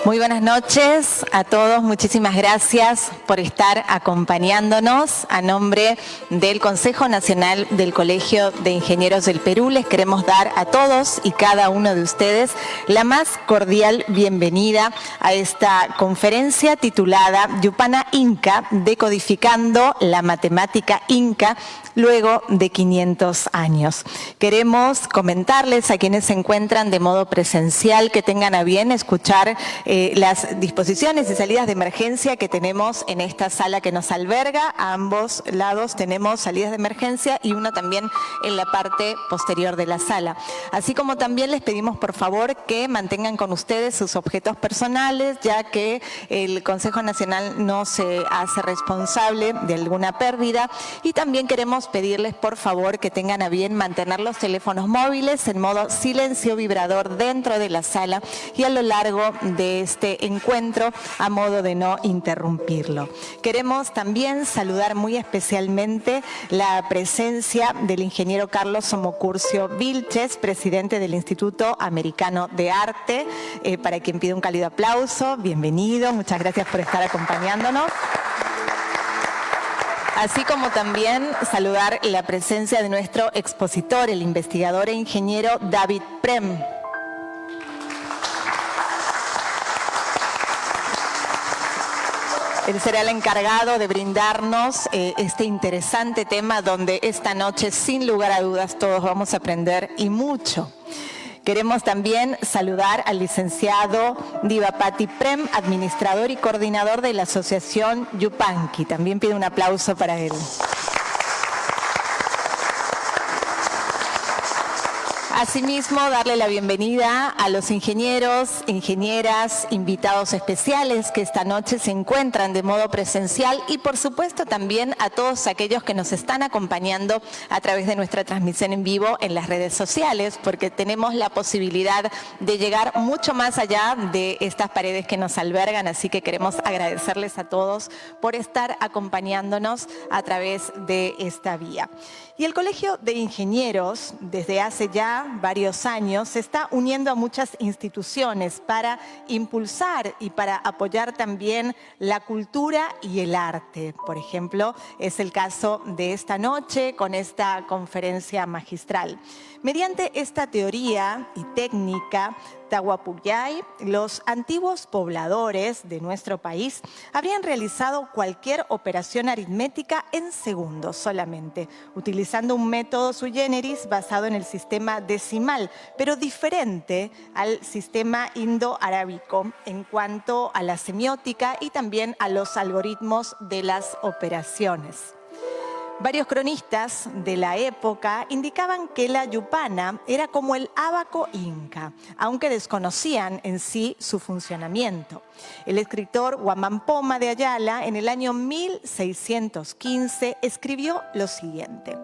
Muy buenas noches a todos. Muchísimas gracias por estar acompañándonos. A nombre del Consejo Nacional del Colegio de Ingenieros del Perú, les queremos dar a todos y cada uno de ustedes la más cordial bienvenida a esta conferencia titulada Yupana Inca, decodificando la matemática inca luego de 500 años. Queremos comentarles a quienes se encuentran de modo presencial que tengan a bien escuchar las disposiciones y salidas de emergencia que tenemos en esta sala que nos alberga. A ambos lados tenemos salidas de emergencia y una también en la parte posterior de la sala. Así como también les pedimos por favor que mantengan con ustedes sus objetos personales, ya que el Consejo Nacional no se hace responsable de alguna pérdida, y también queremos pedirles por favor que tengan a bien mantener los teléfonos móviles en modo silencio vibrador dentro de la sala y a lo largo de este encuentro, a modo de no interrumpirlo. Queremos también saludar muy especialmente la presencia del ingeniero Carlos Somocurcio Vilches, presidente del Instituto Americano de Arte, para quien pido un cálido aplauso. Bienvenido, muchas gracias por estar acompañándonos. Así como también saludar la presencia de nuestro expositor, el investigador e ingeniero David Prem. Él será el encargado de brindarnos este interesante tema donde esta noche, sin lugar a dudas, todos vamos a aprender y mucho. Queremos también saludar al licenciado Divapati Prem, administrador y coordinador de la Asociación Yupanqui. También pido un aplauso para él. Asimismo, darle la bienvenida a los ingenieros, ingenieras, invitados especiales que esta noche se encuentran de modo presencial y, por supuesto, también a todos aquellos que nos están acompañando a través de nuestra transmisión en vivo en las redes sociales, porque tenemos la posibilidad de llegar mucho más allá de estas paredes que nos albergan, así que queremos agradecerles a todos por estar acompañándonos a través de esta vía. Y el Colegio de Ingenieros, desde hace ya varios años, se está uniendo a muchas instituciones para impulsar y para apoyar también la cultura y el arte. Por ejemplo, es el caso de esta noche con esta conferencia magistral. Mediante esta teoría y técnica Tahuapuyay, los antiguos pobladores de nuestro país habrían realizado cualquier operación aritmética en segundos solamente, utilizando un método sui generis basado en el sistema decimal, pero diferente al sistema indo-arábico en cuanto a la semiótica y también a los algoritmos de las operaciones. Varios cronistas de la época indicaban que la yupana era como el ábaco inca, aunque desconocían en sí su funcionamiento. El escritor Huamán Poma de Ayala, en el año 1615, escribió lo siguiente: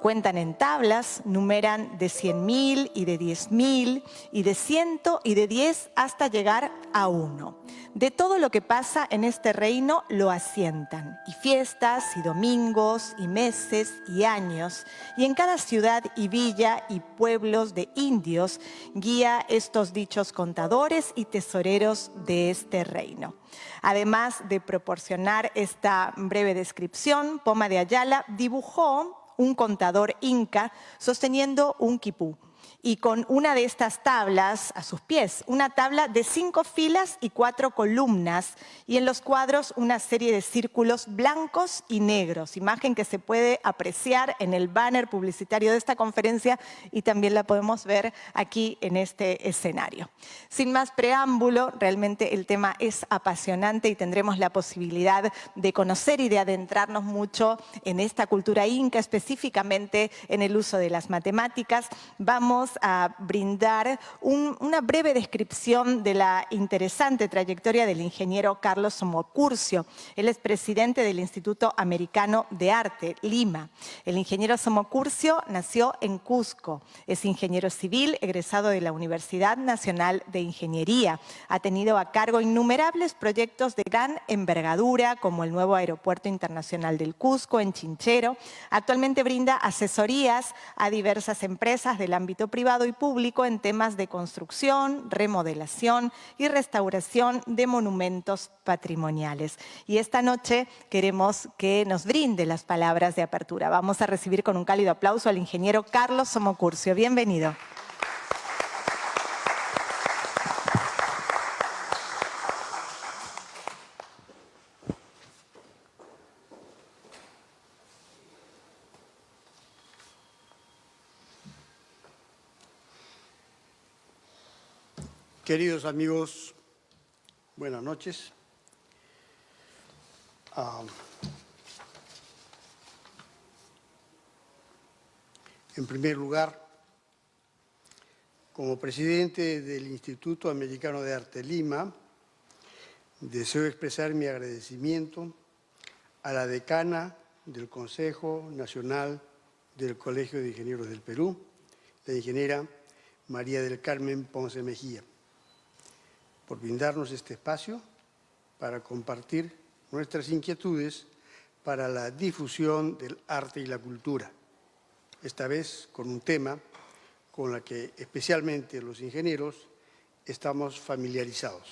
cuentan en tablas, numeran de 100.000 y de 10.000 y de 100 y de 10 hasta llegar a 1. De todo lo que pasa en este reino lo asientan, y fiestas, y domingos, y meses, y años, y en cada ciudad y villa y pueblos de indios guía estos dichos contadores y tesoreros de este reino. Además de proporcionar esta breve descripción, Poma de Ayala dibujó un contador inca sosteniendo un quipú y con una de estas tablas a sus pies, una tabla de 5 filas y 4 columnas, y en los cuadros una serie de círculos blancos y negros, imagen que se puede apreciar en el banner publicitario de esta conferencia y también la podemos ver aquí en este escenario. Sin más preámbulo, realmente el tema es apasionante y tendremos la posibilidad de conocer y de adentrarnos mucho en esta cultura inca, específicamente en el uso de las matemáticas. Vamos a brindar una breve descripción de la interesante trayectoria del ingeniero Carlos Somocurcio. Él es presidente del Instituto Americano de Arte, Lima. El ingeniero Somocurcio nació en Cusco. Es ingeniero civil, egresado de la Universidad Nacional de Ingeniería. Ha tenido a cargo innumerables proyectos de gran envergadura, como el nuevo Aeropuerto Internacional del Cusco, en Chinchero. Actualmente brinda asesorías a diversas empresas del ámbito privado privado y público en temas de construcción, remodelación y restauración de monumentos patrimoniales. Y esta noche queremos que nos brinde las palabras de apertura. Vamos a recibir con un cálido aplauso al ingeniero Carlos Somocurcio. Bienvenido. Queridos amigos, buenas noches. En primer lugar, como presidente del Instituto Americano de Arte Lima, deseo expresar mi agradecimiento a la decana del Consejo Nacional del Colegio de Ingenieros del Perú, la ingeniera María del Carmen Ponce Mejía, por brindarnos este espacio para compartir nuestras inquietudes para la difusión del arte y la cultura, esta vez con un tema con el que especialmente los ingenieros estamos familiarizados.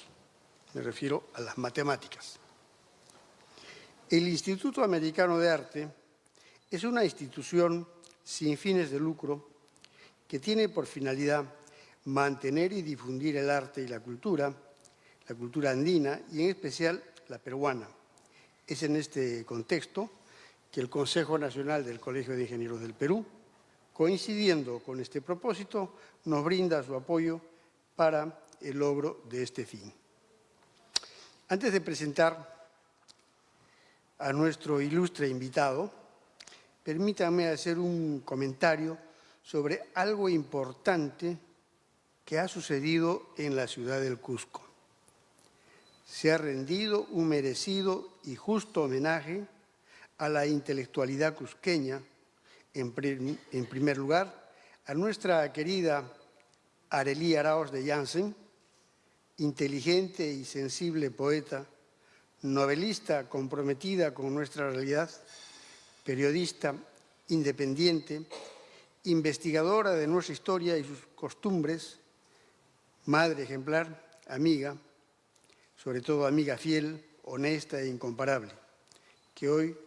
Me refiero a las matemáticas. El Instituto Americano de Arte es una institución sin fines de lucro que tiene por finalidad mantener y difundir el arte y la cultura andina y en especial la peruana. Es en este contexto que el Consejo Nacional del Colegio de Ingenieros del Perú, coincidiendo con este propósito, nos brinda su apoyo para el logro de este fin. Antes de presentar a nuestro ilustre invitado, permítanme hacer un comentario sobre algo importante que ha sucedido en la ciudad del Cusco. Se ha rendido un merecido y justo homenaje a la intelectualidad cusqueña, en primer lugar, a nuestra querida Arely Araos de Janssen, inteligente y sensible poeta, novelista comprometida con nuestra realidad, periodista independiente, investigadora de nuestra historia y sus costumbres, madre ejemplar, amiga, sobre todo amiga fiel, honesta e incomparable, que hoy,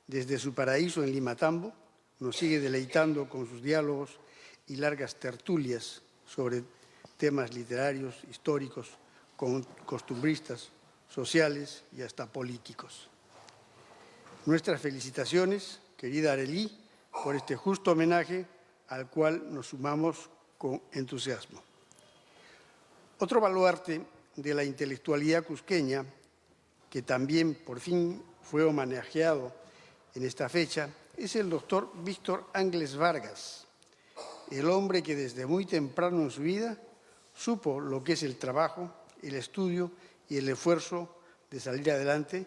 desde su paraíso en Limatambo, nos sigue deleitando con sus diálogos y largas tertulias sobre temas literarios, históricos, costumbristas, sociales y hasta políticos. Nuestras felicitaciones, querida Arely, por este justo homenaje al cual nos sumamos con entusiasmo. Otro baluarte de la intelectualidad cusqueña, que también por fin fue homenajeado en esta fecha, es el doctor Víctor Ángeles Vargas, el hombre que desde muy temprano en su vida supo lo que es el trabajo, el estudio y el esfuerzo de salir adelante,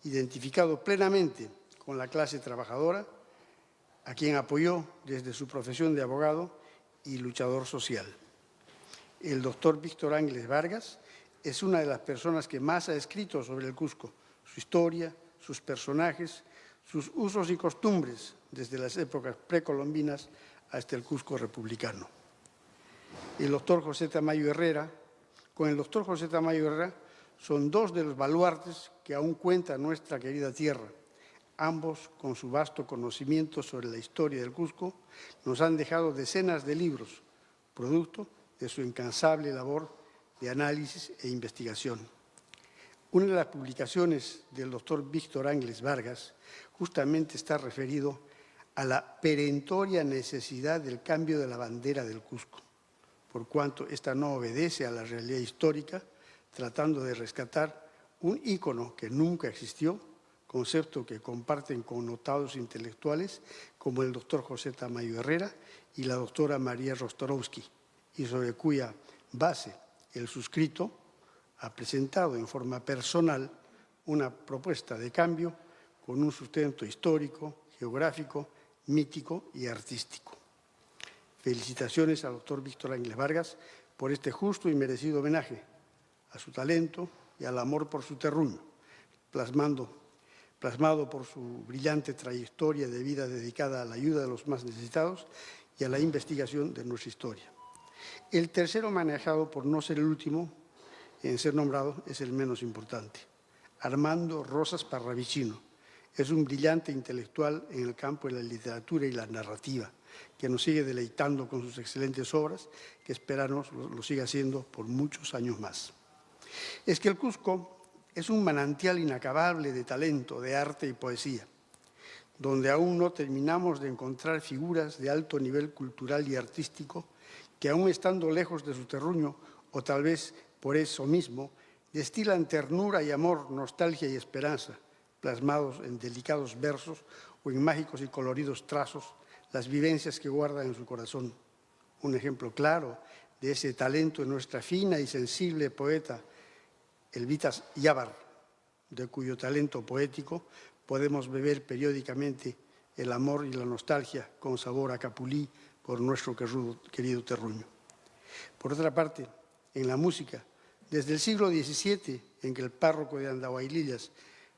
identificado plenamente con la clase trabajadora, a quien apoyó desde su profesión de abogado y luchador social. El doctor Víctor Ángeles Vargas es una de las personas que más ha escrito sobre el Cusco, su historia, sus personajes, sus usos y costumbres, desde las épocas precolombinas hasta el Cusco republicano. Con el doctor José Tamayo Herrera son dos de los baluartes que aún cuenta nuestra querida tierra. Ambos, con su vasto conocimiento sobre la historia del Cusco, nos han dejado decenas de libros, producto de su incansable labor de análisis e investigación. Una de las publicaciones del doctor Víctor Ángeles Vargas justamente está referido a la perentoria necesidad del cambio de la bandera del Cusco, por cuanto esta no obedece a la realidad histórica, tratando de rescatar un ícono que nunca existió, concepto que comparten connotados intelectuales como el doctor José Tamayo Herrera y la doctora María Rostorowski, y sobre cuya base el suscrito ha presentado en forma personal una propuesta de cambio con un sustento histórico, geográfico, mítico y artístico. Felicitaciones al doctor Víctor Ángeles Vargas por este justo y merecido homenaje a su talento y al amor por su terruño, plasmado por su brillante trayectoria de vida dedicada a la ayuda de los más necesitados y a la investigación de nuestra historia. El tercero, manejado por no ser el último en ser nombrado, es el menos importante. Armando Rosas Parravicino es un brillante intelectual en el campo de la literatura y la narrativa, que nos sigue deleitando con sus excelentes obras, que esperamos lo siga haciendo por muchos años más. Es que el Cusco es un manantial inacabable de talento, de arte y poesía, donde aún no terminamos de encontrar figuras de alto nivel cultural y artístico que, aún estando lejos de su terruño, o tal vez por eso mismo, destilan ternura y amor, nostalgia y esperanza, plasmados en delicados versos o en mágicos y coloridos trazos, las vivencias que guardan en su corazón. Un ejemplo claro de ese talento es nuestra fina y sensible poeta Elvitas Yabar, de cuyo talento poético podemos beber periódicamente el amor y la nostalgia con sabor a capulí por nuestro querido terruño. Por otra parte, en la música, desde el siglo XVII, en que el párroco de Andahuaylillas,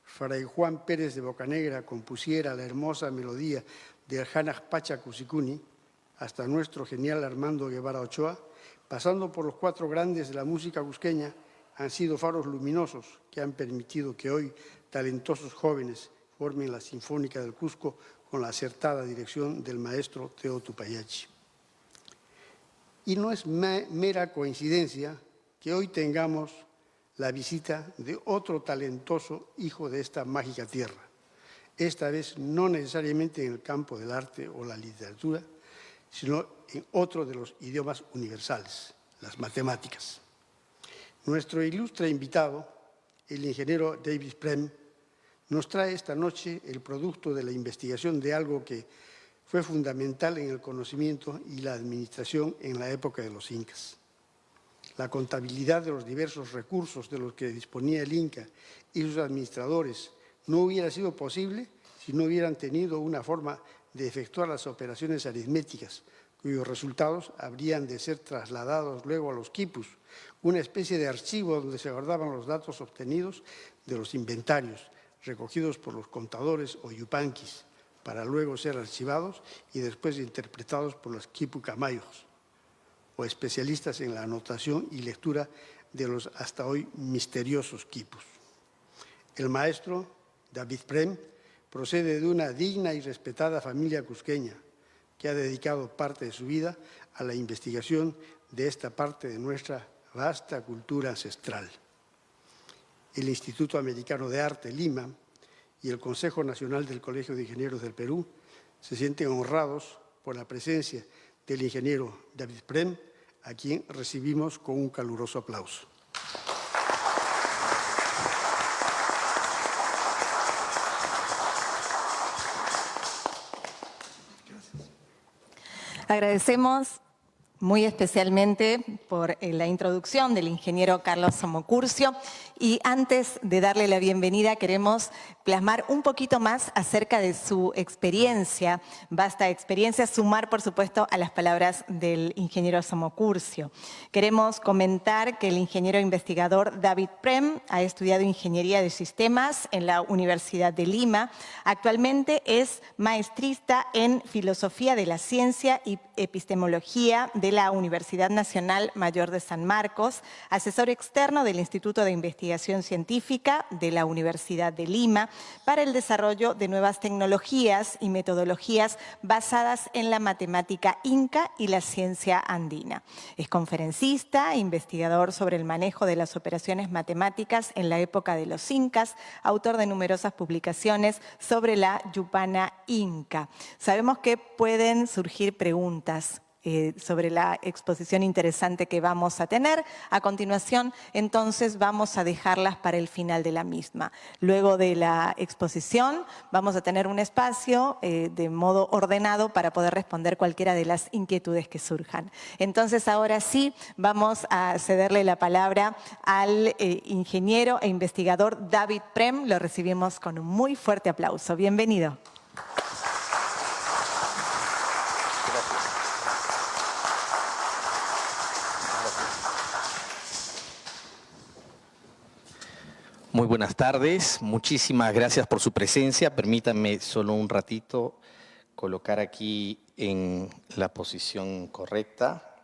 Fray Juan Pérez de Bocanegra, compusiera la hermosa melodía del Hanaj Pacha Cusicuni, hasta nuestro genial Armando Guevara Ochoa, pasando por los cuatro grandes de la música cusqueña, han sido faros luminosos que han permitido que hoy talentosos jóvenes formen la Sinfónica del Cusco con la acertada dirección del maestro Teo Tupayachi. Y no es mera coincidencia que hoy tengamos la visita de otro talentoso hijo de esta mágica tierra, esta vez no necesariamente en el campo del arte o la literatura, sino en otro de los idiomas universales, las matemáticas. Nuestro ilustre invitado, el ingeniero David Prem, nos trae esta noche el producto de la investigación de algo que fue fundamental en el conocimiento y la administración en la época de los incas. La contabilidad de los diversos recursos de los que disponía el Inca y sus administradores no hubiera sido posible si no hubieran tenido una forma de efectuar las operaciones aritméticas, cuyos resultados habrían de ser trasladados luego a los quipus, una especie de archivo donde se guardaban los datos obtenidos de los inventarios, recogidos por los contadores o yupanquis, para luego ser archivados y después interpretados por los quipucamayos, o especialistas en la anotación y lectura de los hasta hoy misteriosos quipus. El maestro David Prem procede de una digna y respetada familia cusqueña que ha dedicado parte de su vida a la investigación de esta parte de nuestra vasta cultura ancestral. El Instituto Americano de Arte, Lima, y el Consejo Nacional del Colegio de Ingenieros del Perú se sienten honrados por la presencia del ingeniero David Prem, a quien recibimos con un caluroso aplauso. Agradecemos muy especialmente por la introducción del ingeniero Carlos Somocurcio, y antes de darle la bienvenida queremos plasmar un poquito más acerca de su experiencia, vasta experiencia, sumar por supuesto a las palabras del ingeniero Somocurcio. Queremos comentar que el ingeniero investigador David Prem ha estudiado Ingeniería de Sistemas en la Universidad de Lima. Actualmente es maestrista en Filosofía de la Ciencia y Epistemología de la Universidad Nacional Mayor de San Marcos, asesor externo del Instituto de Investigación Científica de la Universidad de Lima para el desarrollo de nuevas tecnologías y metodologías basadas en la matemática inca y la ciencia andina. Es conferencista, investigador sobre el manejo de las operaciones matemáticas en la época de los incas, autor de numerosas publicaciones sobre la Yupana inca. Sabemos que pueden surgir preguntas sobre la exposición interesante que vamos a tener. A continuación, entonces, vamos a dejarlas para el final de la misma. Luego de la exposición, vamos a tener un espacio de modo ordenado para poder responder cualquiera de las inquietudes que surjan. Entonces, ahora sí, vamos a cederle la palabra al ingeniero e investigador David Prem. Lo recibimos con un muy fuerte aplauso. Bienvenido. Muy buenas tardes, muchísimas gracias por su presencia. Permítanme solo un ratito colocar aquí en la posición correcta.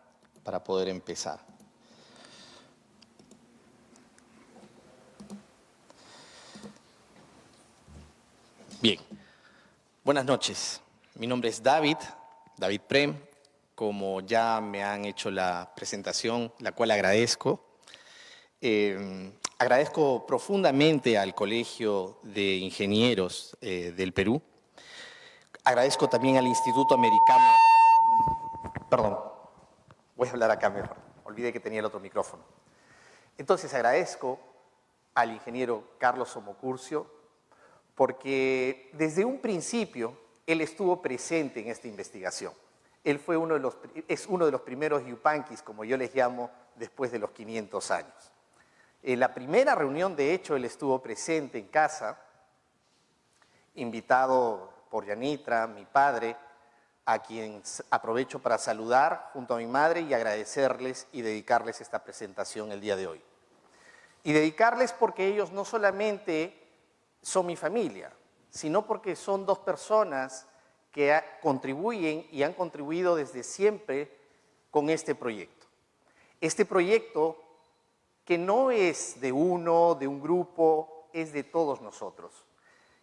para poder empezar. Bien, buenas noches. Mi nombre es David Prem. Como ya me han hecho la presentación, la cual agradezco. Agradezco profundamente al Colegio de Ingenieros del Perú. Agradezco también al Instituto Americano. Perdón, voy a hablar acá mejor. Olvidé que tenía el otro micrófono. Entonces agradezco al ingeniero Carlos Somocurcio porque desde un principio él estuvo presente en esta investigación. Él fue es uno de los primeros yupanquis, como yo les llamo, después de los 500 años. En la primera reunión, de hecho, él estuvo presente en casa, invitado por Yanitra, mi padre, a quien aprovecho para saludar junto a mi madre y agradecerles y dedicarles esta presentación el día de hoy. Y dedicarles porque ellos no solamente son mi familia, sino porque son dos personas que contribuyen y han contribuido desde siempre con este proyecto. Este proyecto que no es de uno, de un grupo, es de todos nosotros.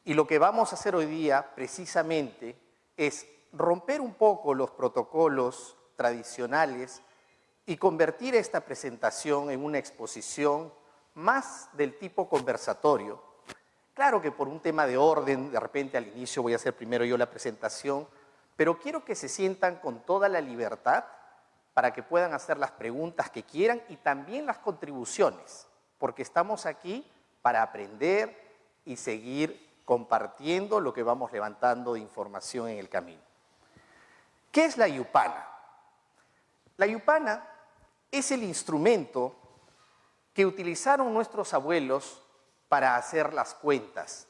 Y lo que vamos a hacer hoy día, precisamente, es romper un poco los protocolos tradicionales y convertir esta presentación en una exposición más del tipo conversatorio. Claro que por un tema de orden, de repente al inicio voy a hacer primero yo la presentación, pero quiero que se sientan con toda la libertad para que puedan hacer las preguntas que quieran y también las contribuciones, porque estamos aquí para aprender y seguir compartiendo lo que vamos levantando de información en el camino. ¿Qué es la yupana? La yupana es el instrumento que utilizaron nuestros abuelos para hacer las cuentas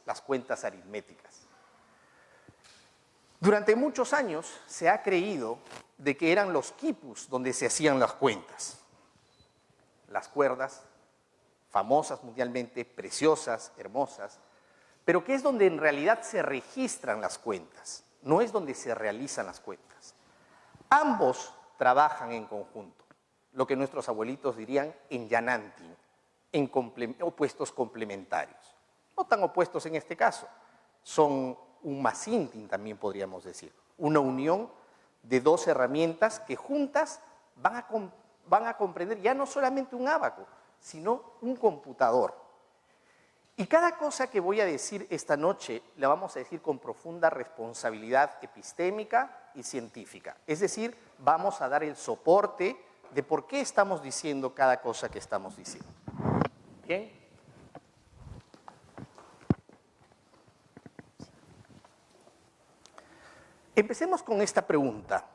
aritméticas. Durante muchos años se ha creído de que eran los quipus donde se hacían las cuentas. Las cuerdas, famosas mundialmente, preciosas, hermosas, pero que es donde en realidad se registran las cuentas, no es donde se realizan las cuentas. Ambos trabajan en conjunto, lo que nuestros abuelitos dirían en yanantin, en opuestos complementarios. No tan opuestos en este caso, son un masintin también podríamos decir, una unión de dos herramientas que juntas van a comprender ya no solamente un ábaco, sino un computador. Y cada cosa que voy a decir esta noche la vamos a decir con profunda responsabilidad epistémica y científica. Es decir, vamos a dar el soporte de por qué estamos diciendo cada cosa que estamos diciendo. ¿Bien? Empecemos con esta pregunta.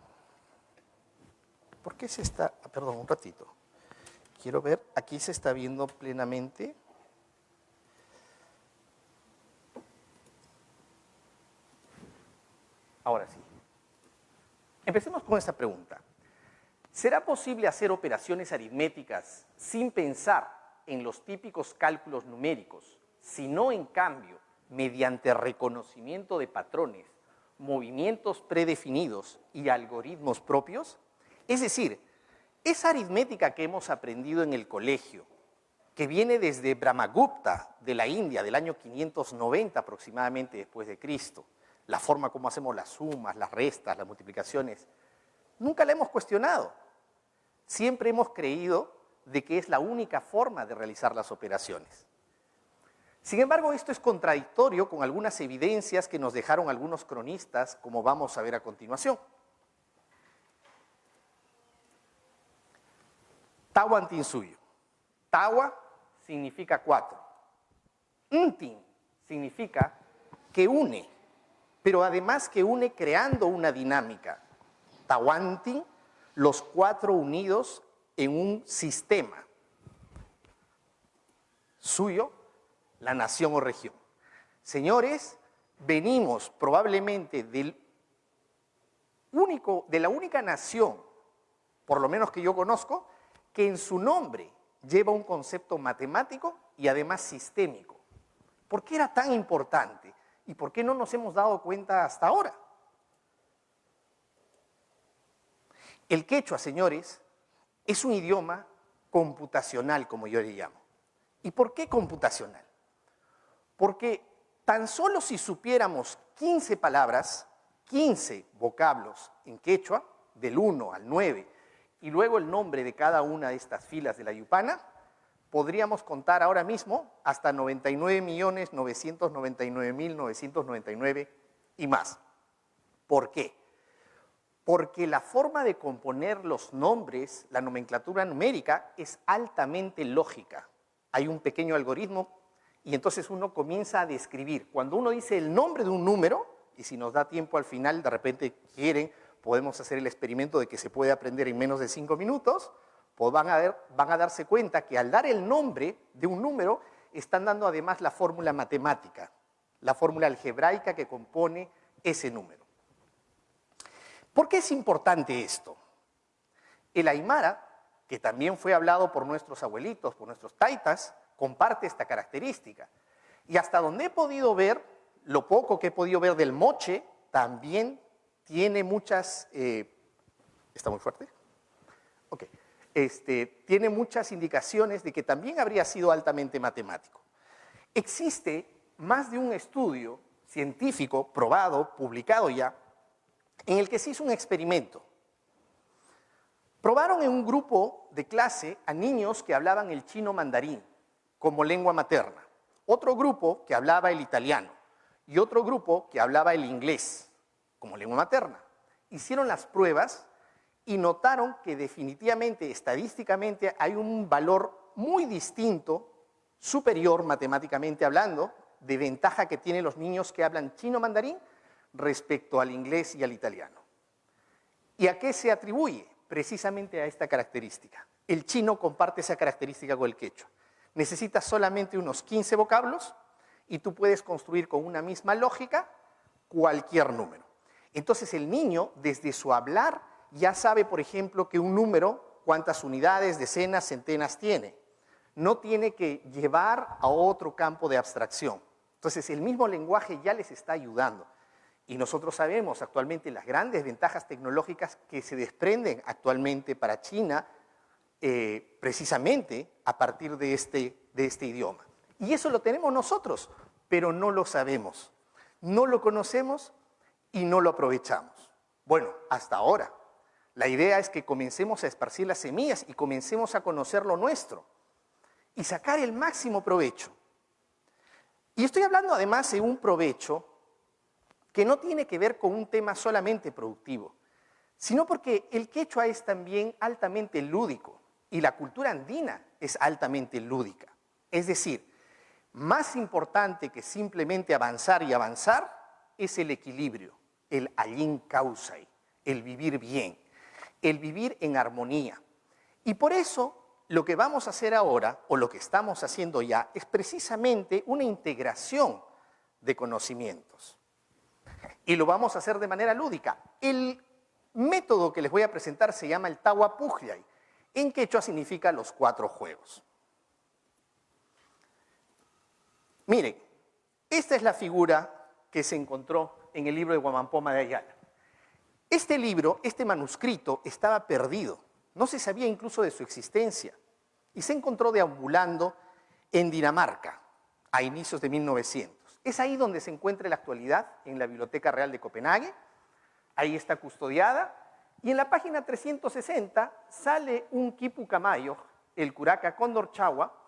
¿Por qué se está...? Perdón, un ratito. Quiero ver, aquí se está viendo plenamente. Ahora sí. Empecemos con esta pregunta. ¿Será posible hacer operaciones aritméticas sin pensar en los típicos cálculos numéricos, sino en cambio mediante reconocimiento de patrones, movimientos predefinidos y algoritmos propios? Es decir, esa aritmética que hemos aprendido en el colegio, que viene desde Brahmagupta de la India del año 590 aproximadamente después de Cristo, la forma como hacemos las sumas, las restas, las multiplicaciones, nunca la hemos cuestionado. Siempre hemos creído de que es la única forma de realizar las operaciones. Sin embargo, esto es contradictorio con algunas evidencias que nos dejaron algunos cronistas, como vamos a ver a continuación. Tawantin suyo. Tawa significa 4. Ntin significa que une, pero además que une creando una dinámica. Tawantin, los 4 unidos en un sistema. Suyo, la nación o región. Señores, venimos probablemente de la única nación, por lo menos que yo conozco, que en su nombre lleva un concepto matemático y además sistémico. ¿Por qué era tan importante? ¿Y por qué no nos hemos dado cuenta hasta ahora? El quechua, señores, es un idioma computacional, como yo le llamo. ¿Y por qué computacional? Porque tan solo si supiéramos 15 palabras, 15 vocablos en quechua, del 1 al 9, y luego el nombre de cada una de estas filas de la yupana, podríamos contar ahora mismo hasta 99.999.999 y más. ¿Por qué? Porque la forma de componer los nombres, la nomenclatura numérica, es altamente lógica. Hay un pequeño algoritmo y entonces uno comienza a describir. Cuando uno dice el nombre de un número, y si nos da tiempo al final, de repente quieren, podemos hacer el experimento de que se puede aprender en menos de 5 minutos, pues van a darse cuenta que al dar el nombre de un número, están dando además la fórmula matemática, la fórmula algebraica que compone ese número. ¿Por qué es importante esto? El aymara, que también fue hablado por nuestros abuelitos, por nuestros taitas, comparte esta característica. Y hasta donde he podido ver, lo poco que he podido ver del moche, también tiene muchas... ¿Está muy fuerte? Ok. Tiene muchas indicaciones de que también habría sido altamente matemático. Existe más de un estudio científico probado, publicado ya, en el que se hizo un experimento. Probaron en un grupo de clase a niños que hablaban el chino mandarín como lengua materna, otro grupo que hablaba el italiano y otro grupo que hablaba el inglés como lengua materna. Hicieron las pruebas y notaron que definitivamente, estadísticamente, hay un valor muy distinto, superior matemáticamente hablando, de ventaja que tienen los niños que hablan chino mandarín respecto al inglés y al italiano. ¿Y a qué se atribuye? Precisamente a esta característica. El chino comparte esa característica con el quechua. Necesitas solamente unos 15 vocablos y tú puedes construir con una misma lógica cualquier número. Entonces el niño, desde su hablar, ya sabe, por ejemplo, que un número, cuántas unidades, decenas, centenas tiene. No tiene que llevar a otro campo de abstracción. Entonces el mismo lenguaje ya les está ayudando. Y nosotros sabemos actualmente las grandes ventajas tecnológicas que se desprenden actualmente para China, precisamente a partir de este idioma. Y eso lo tenemos nosotros, pero no lo sabemos, no lo conocemos y no lo aprovechamos. Bueno, hasta ahora. La idea es que comencemos a esparcir las semillas y comencemos a conocer lo nuestro y sacar el máximo provecho. Y estoy hablando además de un provecho que no tiene que ver con un tema solamente productivo, sino porque el quechua es también altamente lúdico y la cultura andina es altamente lúdica. Es decir, más importante que simplemente avanzar y avanzar es el equilibrio, el allín causai, el vivir bien, el vivir en armonía. Y por eso lo que vamos a hacer ahora, o lo que estamos haciendo ya, es precisamente una integración de conocimientos. Y lo vamos a hacer de manera lúdica. El método que les voy a presentar se llama el Tawa Pujllay. En quechua significa los 4 juegos. Miren, esta es la figura que se encontró en el libro de Huamampoma de Ayala. Este libro, este manuscrito, estaba perdido. No se sabía incluso de su existencia. Y se encontró deambulando en Dinamarca a inicios de 1900. Es ahí donde se encuentra en la actualidad, en la Biblioteca Real de Copenhague. Ahí está custodiada. Y en la página 360 sale un quipu camayo, el curaca cóndor chagua,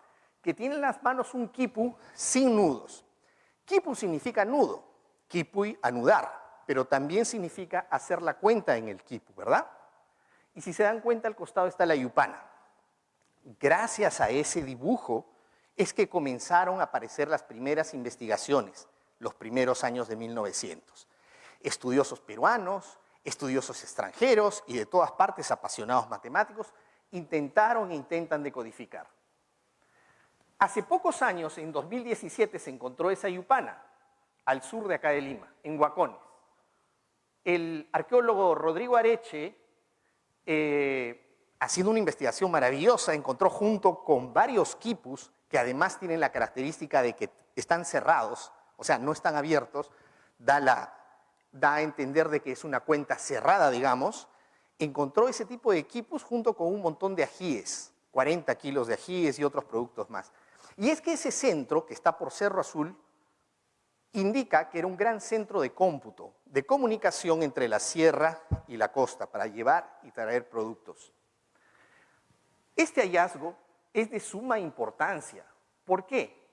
que tiene en las manos un quipu sin nudos. Quipu significa nudo, quipui anudar, pero también significa hacer la cuenta en el quipu, ¿verdad? Y si se dan cuenta, al costado está la yupana. Gracias a ese dibujo es que comenzaron a aparecer las primeras investigaciones, los primeros años de 1900. Estudiosos peruanos, estudiosos extranjeros y de todas partes apasionados matemáticos intentaron e intentan decodificar. Hace pocos años, en 2017, se encontró esa yupana al sur de acá de Lima, en Huacones. El arqueólogo Rodrigo Areche, haciendo una investigación maravillosa, encontró junto con varios quipus, que además tienen la característica de que están cerrados, o sea, no están abiertos, da a entender de que es una cuenta cerrada, digamos, encontró ese tipo de quipus junto con un montón de ajíes, 40 kilos de ajíes y otros productos más. Y es que ese centro, que está por Cerro Azul, indica que era un gran centro de cómputo, de comunicación entre la sierra y la costa para llevar y traer productos. Este hallazgo es de suma importancia. ¿Por qué?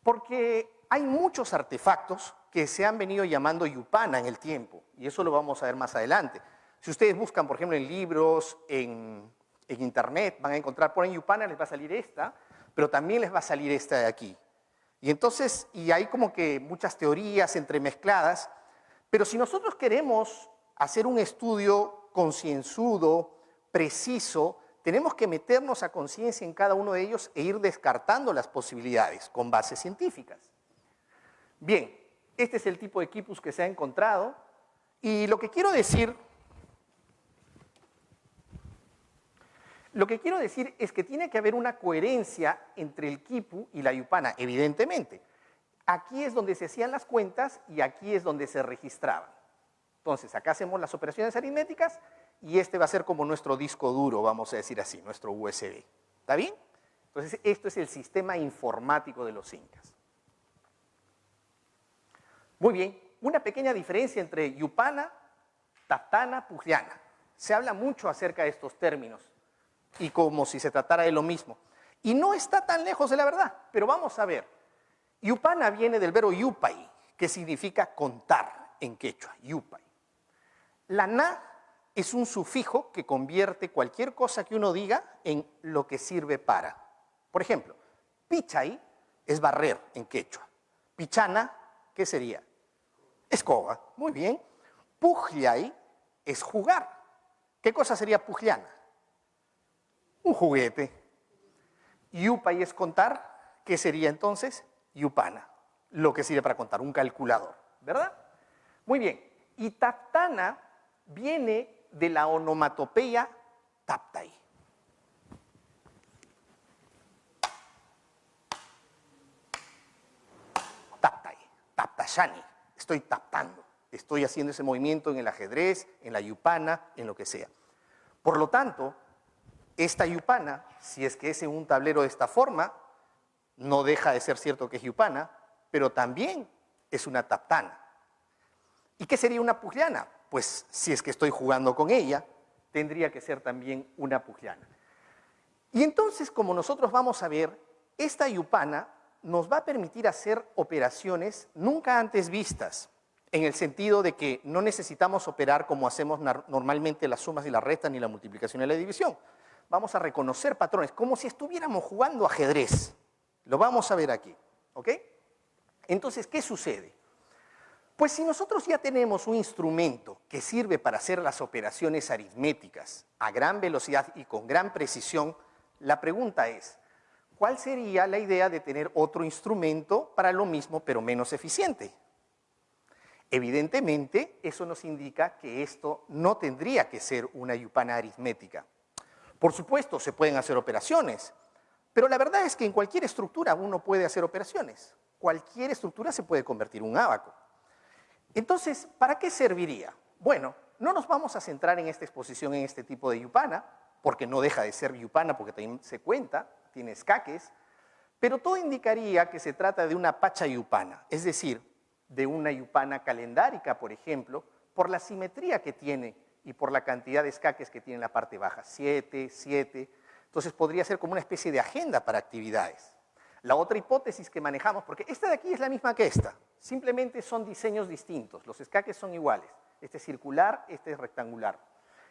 Porque hay muchos artefactos que se han venido llamando yupana en el tiempo, y eso lo vamos a ver más adelante. Si ustedes buscan, por ejemplo, en libros, en internet, van a encontrar, ponen yupana, les va a salir esta, pero también les va a salir esta de aquí. Y entonces, y hay como que muchas teorías entremezcladas, pero si nosotros queremos hacer un estudio concienzudo, preciso, tenemos que meternos a conciencia en cada uno de ellos e ir descartando las posibilidades con bases científicas. Bien, este es el tipo de quipus que se ha encontrado, y lo que quiero decir es que tiene que haber una coherencia entre el quipu y la yupana, evidentemente. Aquí es donde se hacían las cuentas y aquí es donde se registraban. Entonces, acá hacemos las operaciones aritméticas y este va a ser como nuestro disco duro, vamos a decir así, nuestro USB. ¿Está bien? Entonces, esto es el sistema informático de los incas. Muy bien, una pequeña diferencia entre yupana, taptana, pugliana. Se habla mucho acerca de estos términos y como si se tratara de lo mismo. Y no está tan lejos de la verdad, pero vamos a ver. Yupana viene del verbo yupay, que significa contar en quechua, yupay. La na es un sufijo que convierte cualquier cosa que uno diga en lo que sirve para. Por ejemplo, pichay es barrer en quechua. Pichana, ¿qué sería? Escoba, muy bien. Pujllay es jugar. ¿Qué cosa sería pujllana? Un juguete. Yupay es contar. ¿Qué sería entonces? Yupana, lo que sirve para contar, un calculador, ¿verdad? Muy bien. Y taptana viene de la onomatopeya taptay. Taptay, taptashani. Estoy taptando. Estoy haciendo ese movimiento en el ajedrez, en la yupana, en lo que sea. Por lo tanto, esta yupana, si es que es en un tablero de esta forma, no deja de ser cierto que es yupana, pero también es una taptana. ¿Y qué sería una pugliana? Pues si es que estoy jugando con ella, tendría que ser también una pugliana. Y entonces, como nosotros vamos a ver, esta yupana nos va a permitir hacer operaciones nunca antes vistas, en el sentido de que no necesitamos operar como hacemos normalmente las sumas y las restas ni la multiplicación y la división. Vamos a reconocer patrones, como si estuviéramos jugando ajedrez. Lo vamos a ver aquí, ¿ok? Entonces, ¿qué sucede? Pues si nosotros ya tenemos un instrumento que sirve para hacer las operaciones aritméticas a gran velocidad y con gran precisión, la pregunta es, ¿cuál sería la idea de tener otro instrumento para lo mismo pero menos eficiente? Evidentemente, eso nos indica que esto no tendría que ser una yupana aritmética. Por supuesto, se pueden hacer operaciones, pero la verdad es que en cualquier estructura uno puede hacer operaciones. Cualquier estructura se puede convertir en un ábaco. Entonces, ¿para qué serviría? Bueno, no nos vamos a centrar en esta exposición en este tipo de yupana, porque no deja de ser yupana, porque también se cuenta, tiene escaques, pero todo indicaría que se trata de una pachayupana, es decir, de una yupana calendárica, por ejemplo, por la simetría que tiene y por la cantidad de escaques que tiene en la parte baja, 7, 7. Entonces podría ser como una especie de agenda para actividades. La otra hipótesis que manejamos, porque esta de aquí es la misma que esta, simplemente son diseños distintos, los escaques son iguales, este es circular, este es rectangular.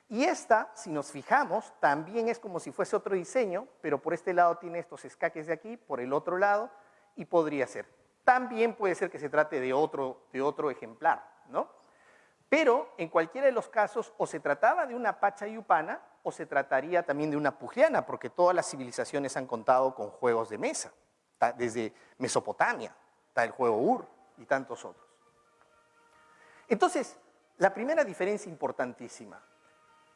Y esta, si nos fijamos, también es como si fuese otro diseño, pero por este lado tiene estos escaques de aquí, por el otro lado, y podría ser. También puede ser que se trate de otro ejemplar, ¿no? Pero en cualquiera de los casos, o se trataba de una pachayupana, o se trataría también de una pugliana, porque todas las civilizaciones han contado con juegos de mesa. Desde Mesopotamia, está el juego Ur y tantos otros. Entonces, la primera diferencia importantísima,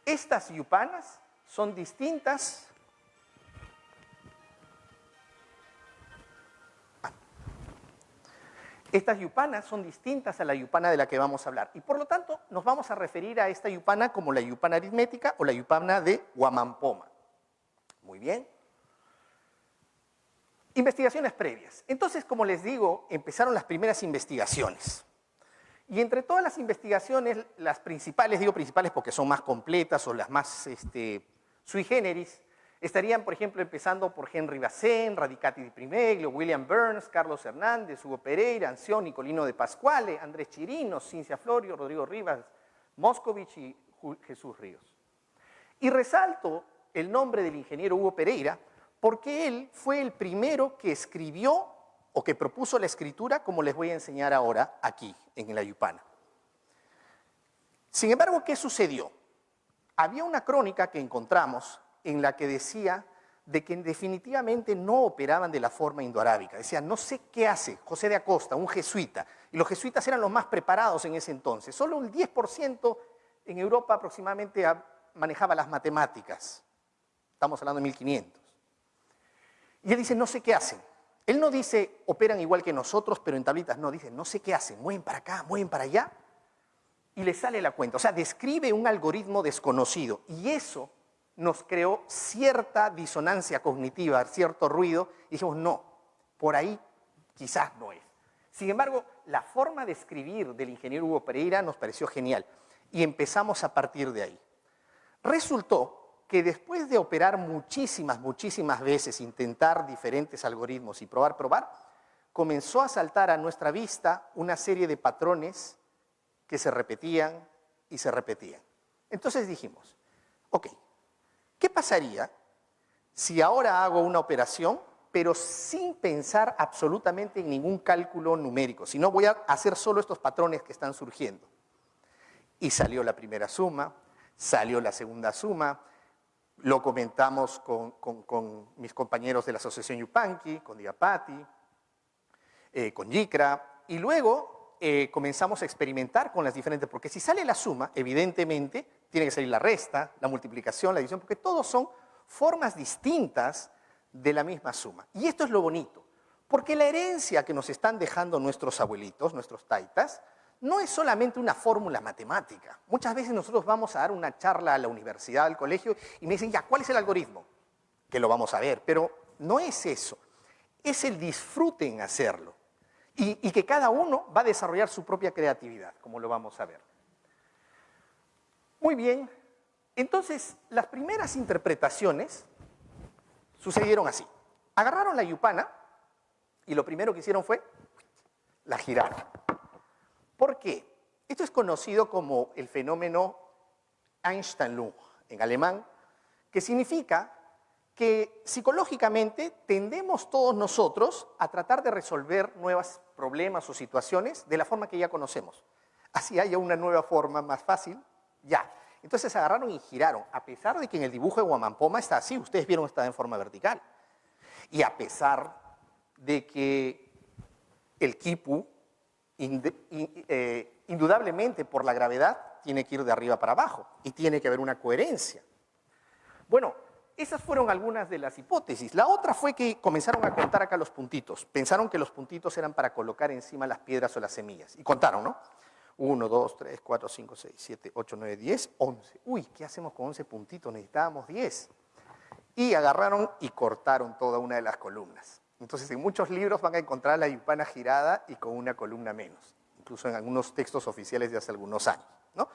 estas yupanas son distintas Estas yupanas son distintas a la yupana de la que vamos a hablar y por lo tanto nos vamos a referir a esta yupana como la yupana aritmética o la yupana de Huamampoma. Muy bien. Investigaciones previas. Entonces, como les digo, empezaron las primeras investigaciones. Y entre todas las investigaciones, las principales, digo principales porque son más completas o las más sui generis, estarían, por ejemplo, empezando por Henry Bazin, Radicati di Primeglio, William Burns, Carlos Hernández, Hugo Pereira, Anción, Nicolino de Pasquale, Andrés Chirinos, Cincia Florio, Rodrigo Rivas, Moscovich y Jesús Ríos. Y resalto el nombre del ingeniero Hugo Pereira porque él fue el primero que escribió o que propuso la escritura, como les voy a enseñar ahora aquí, en la yupana. Sin embargo, ¿qué sucedió? Había una crónica que encontramos en la que decía de que definitivamente no operaban de la forma indoarábica. Decía, no sé qué hace José de Acosta, un jesuita, y los jesuitas eran los más preparados en ese entonces. Solo el 10% en Europa aproximadamente manejaba las matemáticas. Estamos hablando de 1500. Y él dice, no sé qué hacen. Él no dice, operan igual que nosotros, pero en tablitas. No, dice, no sé qué hacen. Mueven para acá, mueven para allá. Y le sale la cuenta. O sea, describe un algoritmo desconocido. Y eso nos creó cierta disonancia cognitiva, cierto ruido. Y dijimos, no, por ahí quizás no es. Sin embargo, la forma de escribir del ingeniero Hugo Pereira nos pareció genial. Y empezamos a partir de ahí. Resultó que después de operar muchísimas veces, intentar diferentes algoritmos y probar, comenzó a saltar a nuestra vista una serie de patrones que se repetían y se repetían. Entonces dijimos, ok, ¿qué pasaría si ahora hago una operación, pero sin pensar absolutamente en ningún cálculo numérico, sino voy a hacer solo estos patrones que están surgiendo? Y salió la primera suma, salió la segunda suma. Lo comentamos con mis compañeros de la Asociación Yupanqui, con Diapati, con Yicra, y luego comenzamos a experimentar con las diferentes, porque si sale la suma, evidentemente, tiene que salir la resta, la multiplicación, la división, porque todos son formas distintas de la misma suma. Y esto es lo bonito, porque la herencia que nos están dejando nuestros abuelitos, nuestros taitas, no es solamente una fórmula matemática. Muchas veces nosotros vamos a dar una charla a la universidad, al colegio, y me dicen, ya, ¿cuál es el algoritmo? Que lo vamos a ver, pero no es eso. Es el disfrute en hacerlo. Y que cada uno va a desarrollar su propia creatividad, como lo vamos a ver. Muy bien. Entonces, las primeras interpretaciones sucedieron así. Agarraron la yupana y lo primero que hicieron fue la giraron. ¿Por qué? Esto es conocido como el fenómeno Einstein-Lung en alemán, que significa que psicológicamente tendemos todos nosotros a tratar de resolver nuevos problemas o situaciones de la forma que ya conocemos. Así haya una nueva forma más fácil, ya. Entonces agarraron y giraron, a pesar de que en el dibujo de Huamampoma está así, ustedes vieron está en forma vertical. Y a pesar de que el quipu indudablemente por la gravedad tiene que ir de arriba para abajo y tiene que haber una coherencia. Bueno, esas fueron algunas de las hipótesis. La otra fue que comenzaron a contar acá los puntitos. Pensaron que los puntitos eran para colocar encima las piedras o las semillas. Y contaron, ¿no? 1, 2, 3, 4, 5, 6, 7, 8, 9, 10, 11. Uy, ¿qué hacemos con 11 puntitos? Necesitábamos 10. Y agarraron y cortaron toda una de las columnas. Entonces, en muchos libros van a encontrar la yupana girada y con una columna menos, incluso en algunos textos oficiales de hace algunos años, ¿no?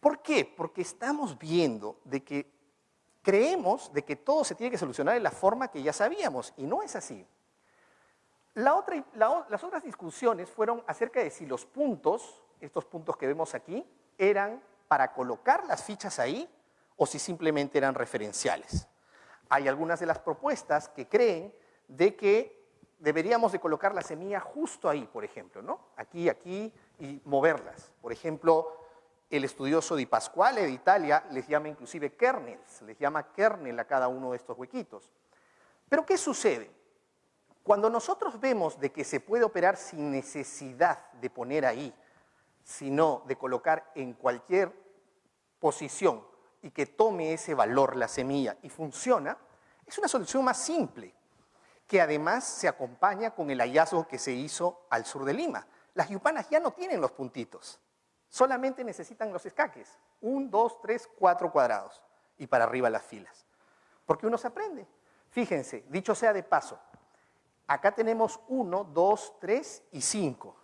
¿Por qué? Porque estamos viendo de que creemos de que todo se tiene que solucionar de la forma que ya sabíamos, y no es así. Las otras discusiones fueron acerca de si los puntos, estos puntos que vemos aquí, eran para colocar las fichas ahí o si simplemente eran referenciales. Hay algunas de las propuestas que creen de que deberíamos de colocar la semilla justo ahí, por ejemplo, ¿no? Aquí, aquí, y moverlas. Por ejemplo, el estudioso Di Pasquale de Italia les llama inclusive kernels, les llama kernel a cada uno de estos huequitos. Pero ¿qué sucede? Cuando nosotros vemos de que se puede operar sin necesidad de poner ahí, sino de colocar en cualquier posición y que tome ese valor la semilla y funciona, es una solución más simple. que además se acompaña con el hallazgo que se hizo al sur de Lima. Las yupanas ya no tienen los puntitos, solamente necesitan los escaques, 1, 2, 3, 4 cuadrados, y para arriba las filas. Porque uno se aprende. Fíjense, dicho sea de paso, acá tenemos 1, 2, 3 y 5.